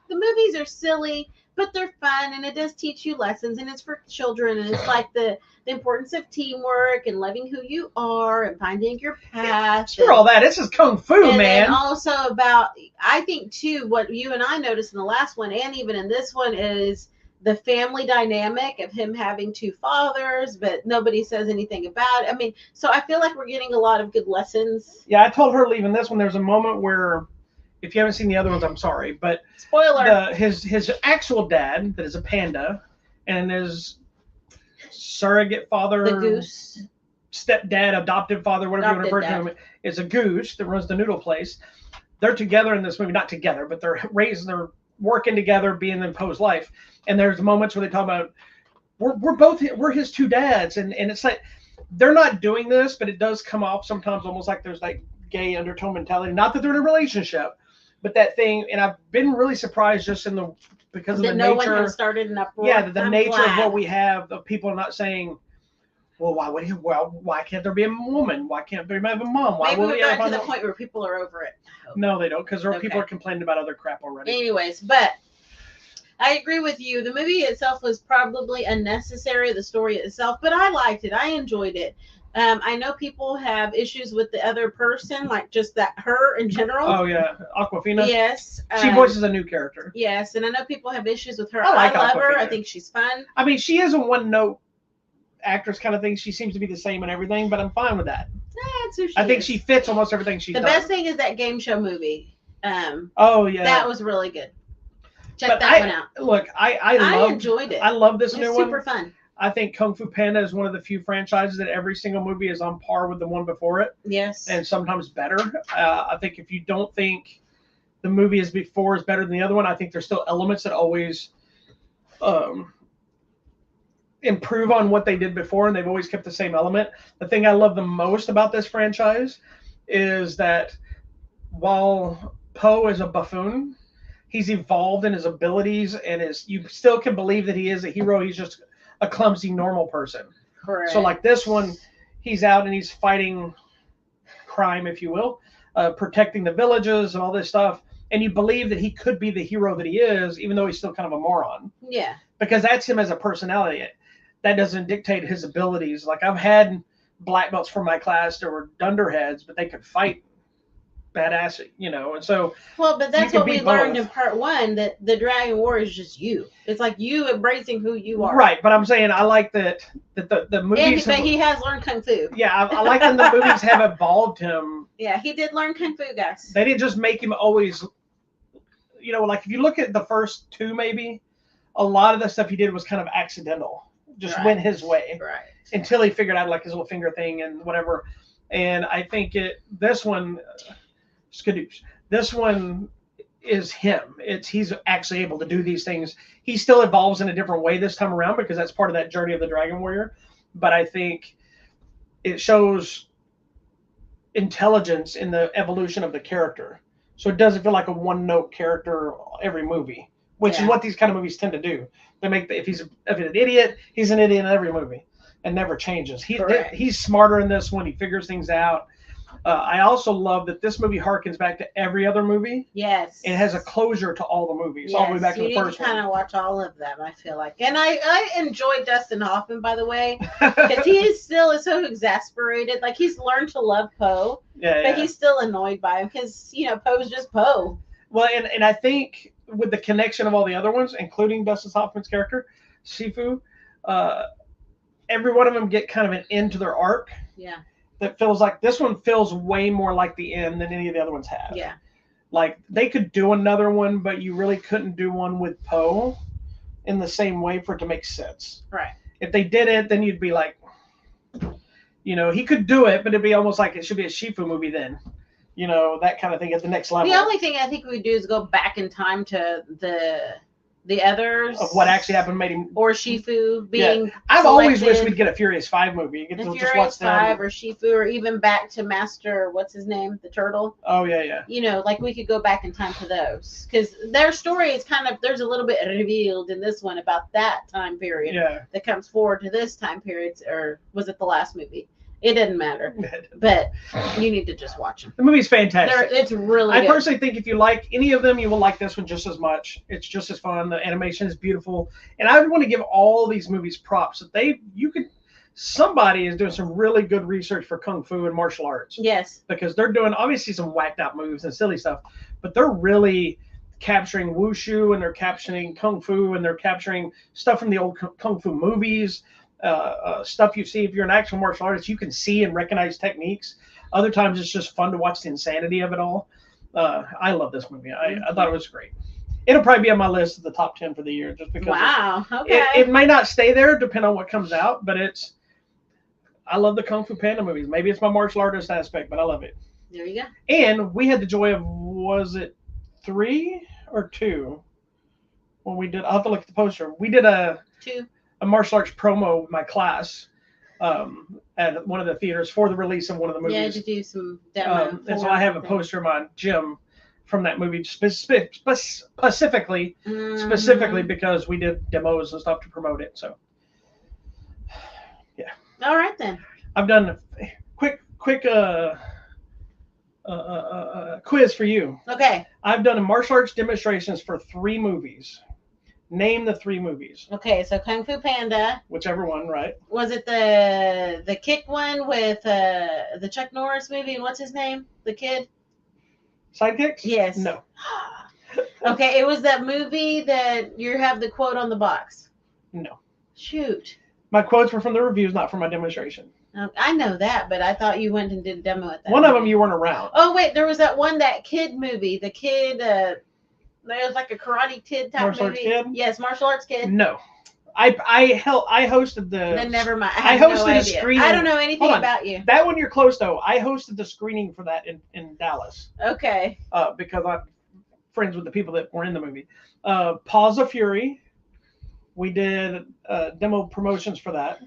the movies are silly, but they're fun. And it does teach you lessons. And it's for children. And it's like the importance of teamwork and loving who you are and finding your path. Screw all that. This is Kung Fu, man. And also about, I think, too, what you and I noticed in the last one and even in this one is the family dynamic of him having two fathers, but nobody says anything about it. I mean, so I feel like we're getting a lot of good lessons. Yeah, I told her leaving this one, there's a moment where, if you haven't seen the other ones, I'm sorry, but spoiler. His actual dad, that is a panda, and his surrogate father, the goose, stepdad, adoptive father, whatever you want to refer to him, is a goose that runs the noodle place. they're together in this movie, not together, but they're working together, being in Poe's life. And there's moments where they talk about we're his two dads, and it's like they're not doing this, but it does come off sometimes almost like there's like gay undertone mentality. Not that they're in a relationship, but that thing. And I've been really surprised just because of the no nature. One has started an uproar. Yeah, the nature of what we have. The people are not saying, well, why can't there be a woman? Why can't there be a mom? Why Maybe we're back to the point where people are over it. No, they don't, because people are complaining about other crap already. Anyways, but I agree with you. The movie itself was probably unnecessary, the story itself, but I liked it. I enjoyed it. I know people have issues with the other person, like just her in general. Oh, yeah. Awkwafina? Yes. She voices a new character. Yes, and I know people have issues with her. I love Awkwafina. her. I think she's fun. I mean, she is a one-note actress kind of thing. She seems to be the same in everything, but I'm fine with that. That's who she I think is. she fits almost everything she's done. The best thing is that game show movie. Oh, yeah. That was really good. Check that one out. Look, I enjoyed it. I love this new one. Super fun. I think Kung Fu Panda is one of the few franchises that every single movie is on par with the one before it. Yes. And sometimes better. I think if you don't think the movie is before is better than the other one, I think there's still elements that always improve on what they did before, and they've always kept the same element. The thing I love the most about this franchise is that while Poe is a buffoon, he's evolved in his abilities, and you still can believe that he is a hero. He's just a clumsy, normal person. Correct. So like this one, he's out and he's fighting crime, if you will, protecting the villages and all this stuff. And you believe that he could be the hero that he is, even though he's still kind of a moron. Yeah. Because that's him as a personality. That doesn't dictate his abilities. Like I've had black belts from my class that were dunderheads, but they could fight badass, and so. Well, but that's what we learned in part one, that the Dragon War is just you. It's like you embracing who you are. Right, but I'm saying I like that the movies. But he has learned Kung Fu. Yeah, I like that the movies have evolved him. Yeah, he did learn Kung Fu, guys. They didn't just make him always, like if you look at the first two, maybe a lot of the stuff he did was kind of accidental, just went his way, right? Until he figured out like his little finger thing and whatever. And I think this one. Skadoosh. This one is him. He's actually able to do these things. He still evolves in a different way this time around because that's part of that journey of the Dragon Warrior. But I think it shows intelligence in the evolution of the character. So it doesn't feel like a one-note character every movie, which is what these kind of movies tend to do. They make if he's an idiot, he's an idiot in every movie and never changes. He's smarter in this one. He figures things out. I also love that this movie harkens back to every other movie. Yes. It has a closure to all the movies, all the way back to the first one. You need to kind of watch all of them, I feel like. And I enjoyed Dustin Hoffman, by the way, because he is still so exasperated. Like, he's learned to love Poe, but he's still annoyed by him because, Poe's just Poe. Well, and I think with the connection of all the other ones, including Dustin Hoffman's character, Shifu, every one of them get kind of an end to their arc. Yeah. That feels like this one feels way more like the end than any of the other ones have. Yeah. Like they could do another one, but you really couldn't do one with Poe in the same way for it to make sense. Right. If they did it, then you'd be like, he could do it, but it'd be almost like it should be a Shifu movie then. That kind of thing at the next level. The only thing I think we do is go back in time to the others of what actually happened made him or Shifu being I've always wished we'd get a Furious 5 movie. You get to just watch them. 5 or Shifu, or even back to Master, what's his name, the turtle. Oh yeah. Like we could go back in time to those because their story is kind of, there's a little bit revealed in this one about that time period that comes forward to this time period, or was it the last movie? It doesn't matter, but you need to just watch them. The movie's fantastic. It's really good. I personally think if you like any of them, you will like this one just as much. It's just as fun. The animation is beautiful. And I would want to give all these movies props. Somebody is doing some really good research for Kung Fu and martial arts. Yes. Because they're doing obviously some whacked out moves and silly stuff, but they're really capturing wushu and they're capturing Kung Fu and they're capturing stuff from the old Kung Fu movies. Stuff you see if you're an actual martial artist, you can see and recognize techniques. Other times it's just fun to watch the insanity of it all. I love this movie. I thought it was great. It'll probably be on my list of the top 10 for the year just because it may not stay there depending on what comes out, but I love the Kung Fu Panda movies. Maybe it's my martial artist aspect, but I love it. There you go. And we had the joy of was it 3 or 2 when we did? I'll have to look at the poster. We did a 2. martial arts promo with my class at one of the theaters for the release of one of the movies. Yeah, to do some demo. And so I have a poster of my gym from that movie specifically because we did demos and stuff to promote it. So yeah. All right then. I've done a quick quiz for you. Okay. I've done martial arts demonstrations for 3 movies. Name the 3 movies. Okay, so Kung Fu Panda. Whichever one, right? Was it the kick one with the Chuck Norris movie and what's his name? The kid? Sidekicks? Yes. No. Okay, it was that movie that you have the quote on the box. No. Shoot. My quotes were from the reviews, not from my demonstration. I know that, but I thought you went and did a demo at that. One of them you weren't around. Oh wait, there was that kid movie. The kid, there was like a Karate Kid type Martial movie. Arts Kid? Yes, Martial Arts Kid. No. I hosted the. Then never mind. I hosted a screening. I don't know anything about you. That one you're close though. I hosted the screening for that in Dallas. Okay. Because I'm friends with the people that were in the movie. Paws of Fury. We did demo promotions for that,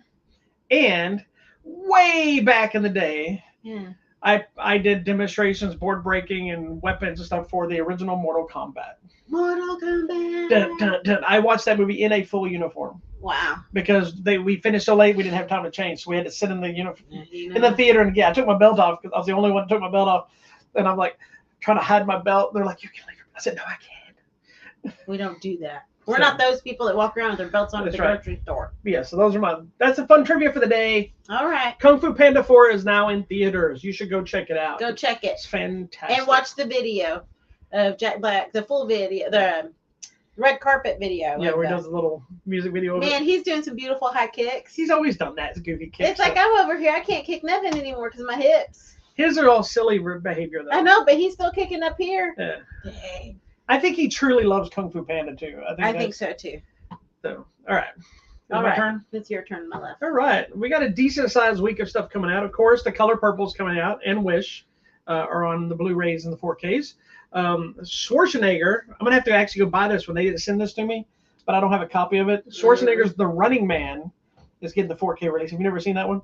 and way back in the day, yeah, I did demonstrations, board breaking, and weapons and stuff for the original Mortal Kombat. Mortal Kombat. Dun, dun, dun. I watched that movie in a full uniform. Wow. Because we finished so late, we didn't have time to change, so we had to sit in the uniform in the theater. And I took my belt off because I was the only one that took my belt off, and I'm like trying to hide my belt. They're like, "You can leave." I said, "No, I can't." We don't do that. We're not those people that walk around with their belts on at the grocery store. Yeah, so those are that's a fun trivia for the day. All right. Kung Fu Panda 4 is now in theaters. You should go check it out. Go check it. It's fantastic. And watch the video of Jack Black, the full video, the red carpet video. Yeah, where he does a little music video of Man, he's doing some beautiful high kicks. He's always done that. It's goofy kicks. It's like I'm over here. I can't kick nothing anymore because of my hips. His are all silly behavior, though. I know, but he's still kicking up here. Yeah. Dang. I think he truly loves Kung Fu Panda, too. I think so, too. So, all right. All my right. turn? It's your turn, my left. All right. We got a decent-sized week of stuff coming out. Of course, The Color Purple's coming out, and Wish are on the Blu-rays and the 4Ks. Schwarzenegger, I'm going to have to actually go buy this when they didn't send this to me, but I don't have a copy of it. Schwarzenegger's The Running Man is getting the 4K release. Have you never seen that one?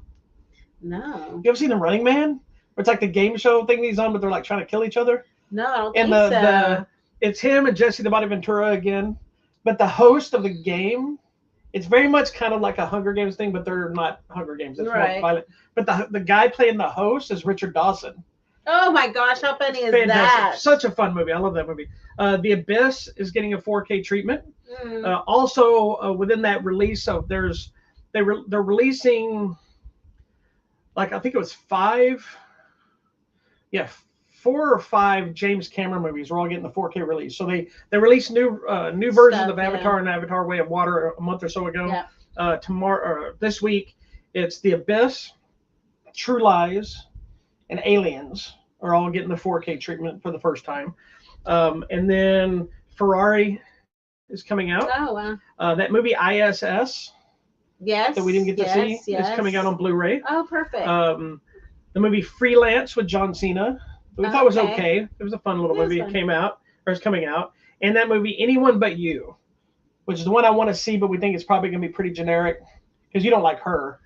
No. You ever seen The Running Man? Where it's like the game show thing he's on, but they're like trying to kill each other? No, I don't think so. It's him and Jesse the Body Ventura again. But the host of the game, it's very much kind of like a Hunger Games thing, but they're not Hunger Games. It's more violent. But the guy playing the host is Richard Dawson. Oh my gosh, how funny is Fantastic. that? Such a fun movie. I love that movie. The Abyss is getting a 4K treatment. Also, within that release, so they're releasing, like I think it was 4 or 5 James Cameron movies are all getting the 4K release. So they released new versions of Avatar and Avatar: Way of Water a month or so ago. Yeah. This week, it's The Abyss, True Lies, and Aliens are all getting the 4K treatment for the first time. And then Ferrari is coming out. Oh wow! That movie ISS. Yes. That we didn't get to see. Yes. It's coming out on Blu-ray. Oh, perfect. The movie Freelance with John Cena. We thought it was okay. It was a fun little movie. It came out, or it's coming out. And that movie, Anyone But You, which is the one I want to see, but we think it's probably going to be pretty generic because you don't like her.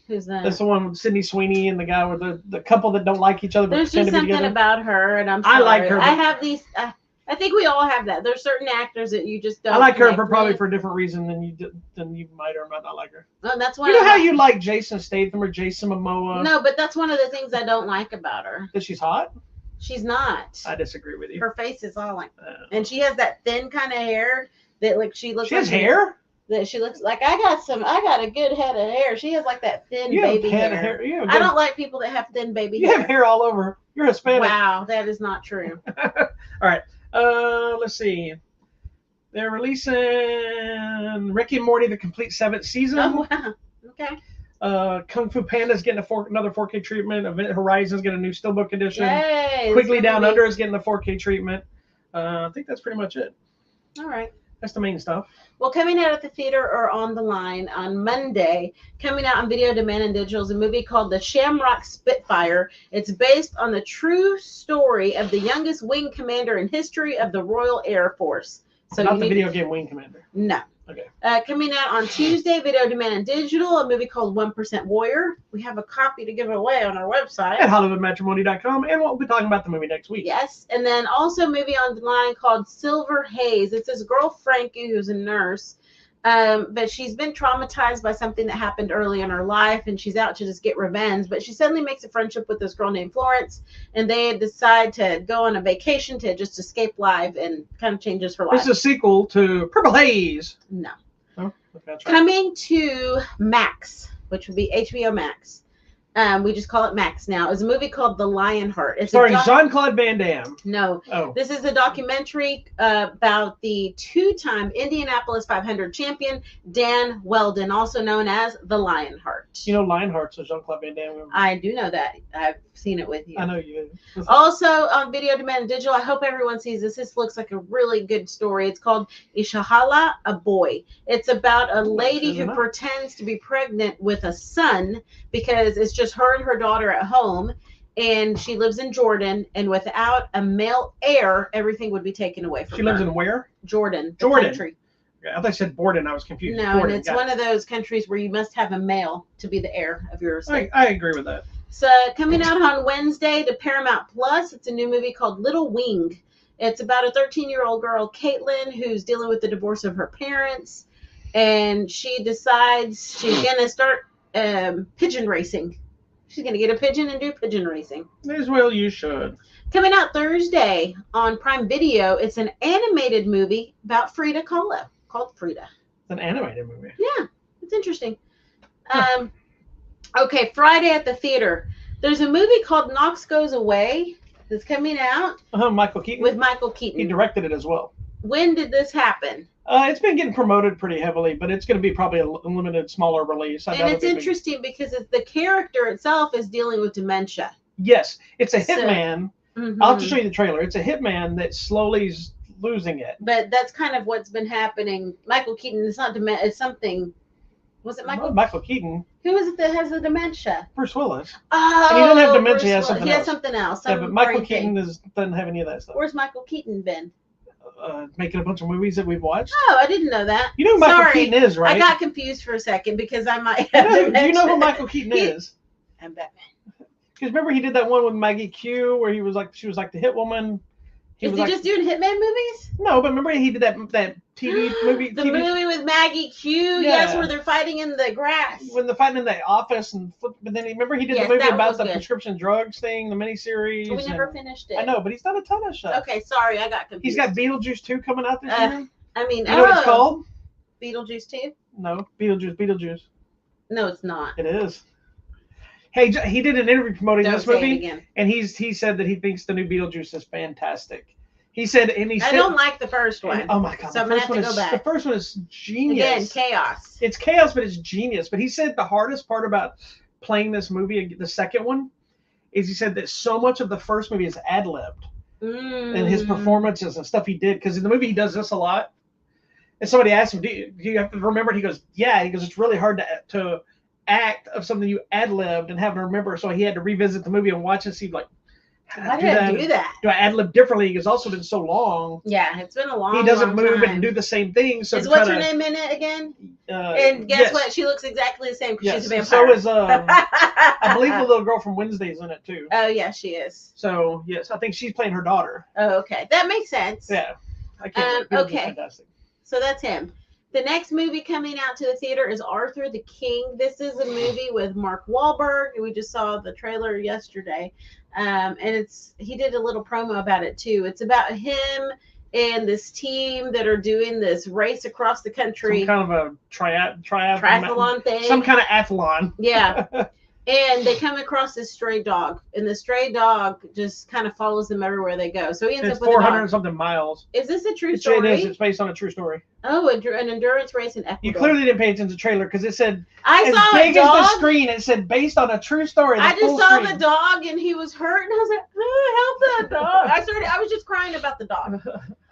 Who's that? That's the one with Sydney Sweeney and the guy with the couple that don't like each other. But There's just something about her, and I'm sorry. I like her. I have these. I think we all have that. There's certain actors that you just don't. I like her probably for a different reason than you might or might not like her. Well, that's why. You know how you like Jason Statham or Jason Momoa? No, but that's one of the things I don't like about her. That she's hot? She's not. I disagree with you. Her face is all like, and she has that thin kind of hair that like she looks. She has hair. That she looks like I got a good head of hair. She has like that thin baby hair. I don't like people that have thin baby hair. You have hair all over. You're Hispanic. Wow, that is not true. All right. Let's see. They're releasing Rick and Morty: The Complete 7th Season. Oh wow. Okay. Kung Fu Panda's getting another 4K treatment. Event Horizon's getting a new Steelbook edition. Yay, Quickly Down Under is getting the 4K treatment. I think that's pretty much it. All right. That's the main stuff. Well, coming out at the theater or on the line on Monday, coming out on video demand and digital is a movie called The Shamrock Spitfire. It's based on the true story of the youngest wing commander in history of the Royal Air Force. So Not the video game Wing Commander. No. Okay. Coming out on Tuesday, video demand and digital, a movie called 1% Warrior. We have a copy to give away on our website. At HollywoodMatrimony.com, and we'll be talking about the movie next week. Yes. And then also a movie online called Silver Haze. It's this girl, Frankie, who's a nurse. But she's been traumatized by something that happened early in her life, and she's out to just get revenge. But she suddenly makes a friendship with this girl named Florence, and they decide to go on a vacation to just escape life, and kind of changes her life. This is a sequel to Purple Haze. No. Oh, okay, that's right. Coming to Max, which would be HBO Max. We just call it Max now. It's a movie called The Lionheart. It's starring Jean-Claude Van Damme. No. Oh. This is a documentary about the two-time Indianapolis 500 champion, Dan Weldon, also known as The Lionheart. You know Lionheart's a Jean-Claude Van Damme movie. I do know that. I've seen it with you. I know you do. Also on video demand and digital, I hope everyone sees this. This looks like a really good story. It's called Ishahala, a Boy. It's about a lady who pretends to be pregnant with a son because it's just her and her daughter at home, and she lives in Jordan, and without a male heir, everything would be taken away from her. She lives in where? Jordan. Jordan. Country. Yeah, I thought you said Borden. I was confused. No, Borden, and it's one of those countries where you must have a male to be the heir of your estate. I agree with that. So coming out on Wednesday to Paramount Plus, it's a new movie called Little Wing. It's about a 13-year-old girl, Caitlin, who's dealing with the divorce of her parents, and she decides she's going to start pigeon racing. She's going to get a pigeon and do pigeon racing. As well you should. Coming out Thursday on Prime Video, it's an animated movie about Frida Kahlo called Frida. It's an animated movie. Yeah, it's interesting. Okay, Friday at the theater. There's a movie called Knox Goes Away that's coming out. Michael Keaton. With Michael Keaton. He directed it as well. When did this happen? It's been getting promoted pretty heavily, but it's going to be probably a limited, smaller release. And it's interesting because the character itself is dealing with dementia. Yes, it's a hitman. Mm-hmm. I'll have to show you the trailer. It's a hitman that slowly is losing it. But that's kind of what's been happening. Michael Keaton, it's not dementia, it's something. Was it Michael? Michael Keaton. Who is it that has the dementia? Bruce Willis. Oh, and he doesn't have dementia. He has something else. He has something else. Yeah, but Michael Keaton doesn't have any of that stuff. Where's Michael Keaton been? Making a bunch of movies that we've watched. Oh, I didn't know that. You know who Michael Keaton is, right? I got confused for a second because I might have dementia. Do you know who Michael Keaton is? I'm Batman. Because remember he did that one with Maggie Q where she was like the hit woman. Is he just doing Hitman movies? No, but remember he did that TV movie. The movie with Maggie Q, yes, where they're fighting in the grass. When they're fighting in the office, but then remember he did the movie about the prescription drugs thing, the miniseries. We never finished it. I know, but he's done a ton of stuff. Okay, sorry, I got confused. He's got Beetlejuice 2 coming out this year. I mean, you know what it's called? Beetlejuice 2? No, Beetlejuice. No, it's not. It is. Hey, he did an interview promoting this movie, again. And he said that he thinks the new Beetlejuice is fantastic. He said, I don't like the first one. Oh my god! So I'm gonna have to go back. The first one is genius. Again, chaos. It's chaos, but it's genius. But he said the hardest part about playing this movie, the second one, is he said that so much of the first movie is ad-libbed, and his performances and stuff he did. Because in the movie he does this a lot. And somebody asked him, "Do you have to remember?" He goes, "Yeah." He goes, "It's really hard to act of something you ad-libbed and have to remember." So he had to revisit the movie and watch and see like. Why did I do that? Do I ad-lib differently? It's also been so long. Yeah, it's been a long He doesn't move time. and do the same thing. So is what's her name in it again? And guess what? She looks exactly the same because she's a vampire. So is I believe the little girl from Wednesday's in it too. Oh yeah, she is. So yes, I think she's playing her daughter. Oh okay, that makes sense. Yeah, I can't. Okay, fantastic. So that's him. The next movie coming out to the theater is Arthur the King. This is a movie with Mark Wahlberg. We just saw the trailer yesterday. And he did a little promo about it too. It's about him and this team that are doing this race across the country. Some kind of a triathlon thing. Some kind of athlon. Yeah. And they come across this stray dog, and the stray dog just kind of follows them everywhere they go. So he ends up with 400 and something miles. Is this a true story? It is. It's based on a true story. Oh, an endurance race in Ecuador. You clearly didn't pay attention to the trailer because it said as big as the screen. It said based on a true story. I just saw the dog and he was hurt, and I was like, oh, help that dog. I was just crying about the dog.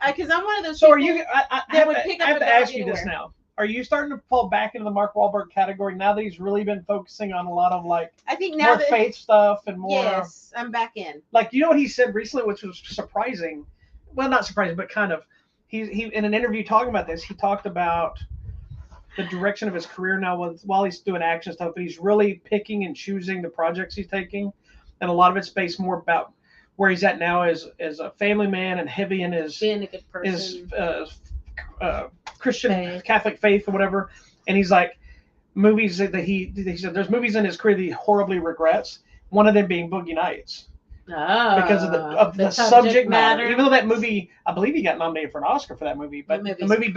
Because I'm one of those. So people are you? I that have would to, pick I up have a to dog ask you this anywhere. now. Are you starting to fall back into the Mark Wahlberg category now that he's really been focusing on a lot of like I think now more that faith stuff and more? yes, I'm back in. Like, you know what he said recently, which was surprising. Well, not surprising, but kind of. He in an interview talking about this, he talked about the direction of his career now while he's doing action stuff, but he's really picking and choosing the projects he's taking, and a lot of it's based more about where he's at now as a family man and heavy in his Being a good person. Christian Faith. Catholic faith or whatever. And he's like, movies that he said there's movies in his career that he horribly regrets. One of them being Boogie Nights. Because of the subject matter. Even though that movie, I believe he got nominated for an Oscar for that movie, but the movie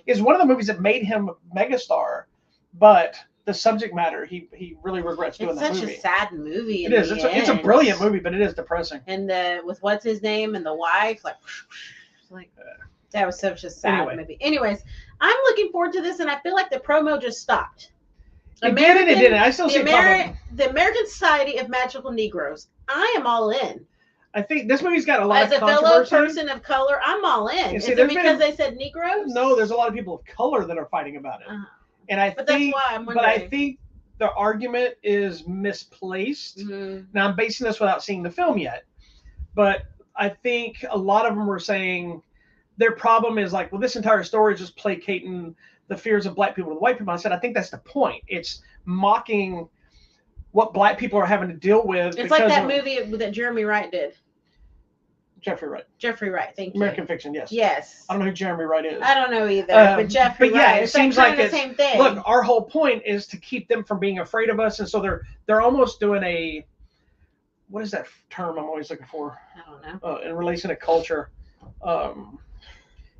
is one of the movies that made him a megastar. But the subject matter, he really regrets doing that movie. It's such a sad movie. It is. It's a brilliant movie, but it is depressing. And with what's his name and the wife, like that was such a sad movie. Anyways, I'm looking forward to this, and I feel like the promo just stopped. It didn't. I still see the American Society of Magical Negroes. I am all in. I think this movie's got a lot of controversy. As a fellow person of color, I'm all in. Is it because they said Negroes? No, there's a lot of people of color that are fighting about it. And that's why I'm wondering. But I think the argument is misplaced. Mm-hmm. Now, I'm basing this without seeing the film yet. But I think a lot of them were saying their problem is like, well, this entire story is just placating the fears of black people with white people. I said, I think that's the point. It's mocking what black people are having to deal with. It's like that movie that Jeremy Wright did. Jeffrey Wright. Jeffrey Wright, thank you. American Fiction, yes. Yes. I don't know who Jeremy Wright is. I don't know either, but Jeffrey Wright. It seems like the same thing. Look, our whole point is to keep them from being afraid of us, and so they're almost doing a, what is that term I'm always looking for? I don't know. In relation to culture.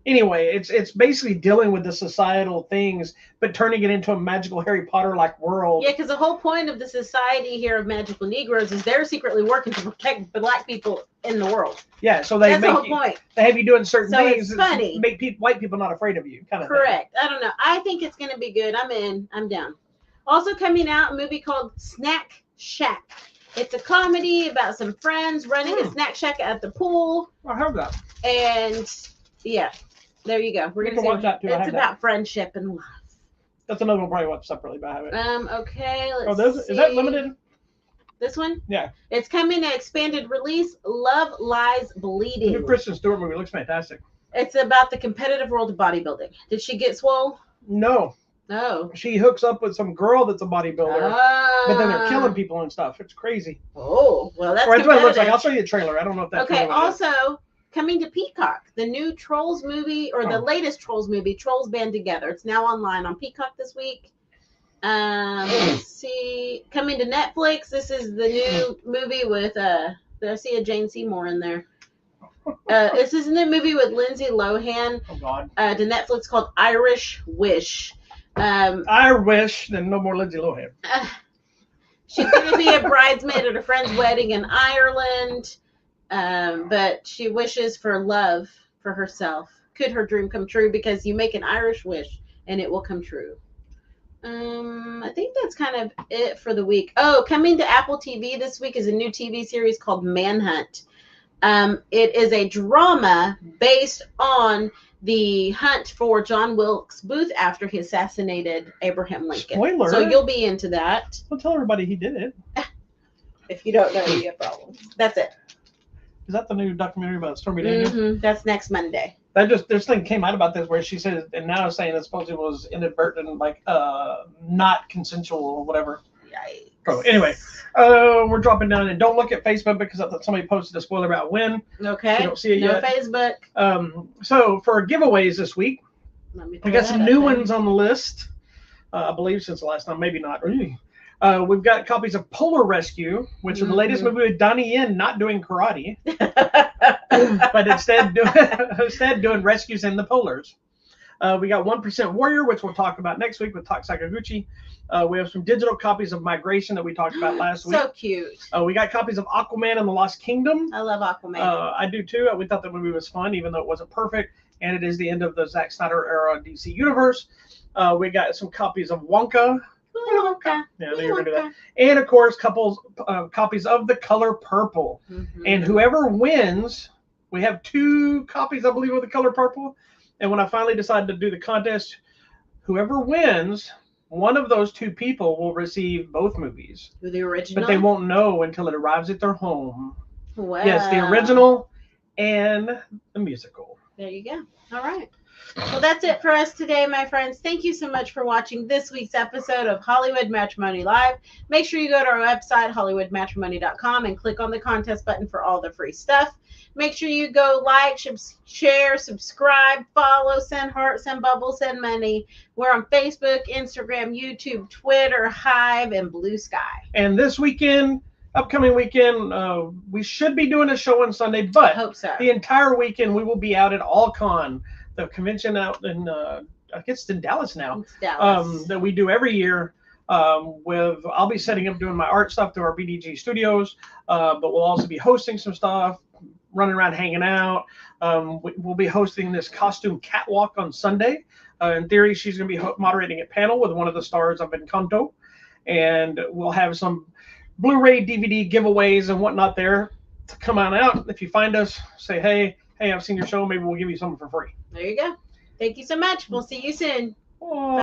Anyway, it's basically dealing with the societal things, but turning it into a magical Harry Potter-like world. Yeah, because the whole point of the society here of Magical Negroes is they're secretly working to protect the black people in the world. Yeah, so that's the whole point. They have you doing certain things that make white people not afraid of you, kind of Correct. Thing. I don't know. I think it's going to be good. I'm in. I'm down. Also coming out, a movie called Snack Shack. It's a comedy about some friends running a snack shack at the pool. I heard that. And yeah. There you go. We're gonna watch that too. It's about friendship and love. That's another one probably watch separately, but I have it. Okay. Let's see. Is that limited? This one? Yeah. It's coming to expanded release. Love Lies Bleeding. The new Kristen Stewart movie looks fantastic. It's about the competitive world of bodybuilding. Did she get swole? No. Oh. She hooks up with some girl that's a bodybuilder, but then they're killing people and stuff. It's crazy. Oh, well, that's what it looks like. I'll show you the trailer. I don't know if that's okay. Also. Coming to Peacock, the new Trolls movie, or the latest Trolls movie, Trolls Band Together. It's now online on Peacock this week. Let's see. Coming to Netflix, this is the new movie with, I see a Jane Seymour in there. This is a new movie with Lindsay Lohan. Oh, God. To Netflix called Irish Wish. I wish then no more Lindsay Lohan. She's going to be a bridesmaid at a friend's wedding in Ireland. But she wishes for love for herself. Could her dream come true? Because you make an Irish wish and it will come true. I think that's kind of it for the week. Oh, coming to Apple TV this week is a new TV series called Manhunt. It is a drama based on the hunt for John Wilkes Booth after he assassinated Abraham Lincoln. Spoiler. So you'll be into that. Well, tell everybody he did it. If you don't know, you get problems. That's it. Is that the new documentary about Stormy Daniels? Mm-hmm. That's next Monday. This thing came out about this where she said, and now it's saying it supposedly was inadvertent, like not consensual or whatever. Yikes. So anyway, we're dropping down, and don't look at Facebook because I thought somebody posted a spoiler about when. Okay. You don't see it yet. No Facebook. So for giveaways this week, we got some new ones on the list. I believe since the last time, maybe not. We've got copies of Polar Rescue, which is the latest movie with Donnie Yen not doing karate, but instead doing rescues in the polars. We got 1% Warrior, which we'll talk about next week with Tak Sakaguchi. We have some digital copies of Migration that we talked about last week. So cute. We got copies of Aquaman and the Lost Kingdom. I love Aquaman. I do too. We thought the movie was fun, even though it wasn't perfect. And it is the end of the Zack Snyder era DC universe. We got some copies of Wonka. Wonka. Yeah, you're gonna do that. And of course, copies of The Color Purple. Mm-hmm. And whoever wins We have 2 copies, I believe, of The Color Purple. And when I finally decided to do the contest, whoever wins, one of those 2 people will receive both movies. The original? But they won't know until it arrives at their home. Wow. Yes, the original and the musical. There you go. All right. Well, that's it for us today, my friends. Thank you so much for watching this week's episode of Hollywood Matrimony Live. Make sure you go to our website, hollywoodmatrimony.com, and click on the contest button for all the free stuff. Make sure you go like, share, subscribe, follow, send hearts, send bubbles, send money. We're on Facebook, Instagram, YouTube, Twitter, Hive, and Blue Sky. And this weekend, upcoming weekend, we should be doing a show on Sunday, but I hope so. The entire weekend we will be out at AllCon, the convention out in, I guess it's in Dallas now. It's Dallas. That we do every year. I'll be setting up doing my art stuff through our BDG studios, but we'll also be hosting some stuff, running around hanging out. We'll be hosting this costume catwalk on Sunday. In theory, she's going to be moderating a panel with one of the stars of Encanto, and we'll have some Blu-ray, DVD giveaways and whatnot there to come on out. If you find us, say, hey, I've seen your show. Maybe we'll give you something for free. There you go. Thank you so much. We'll see you soon. Oh.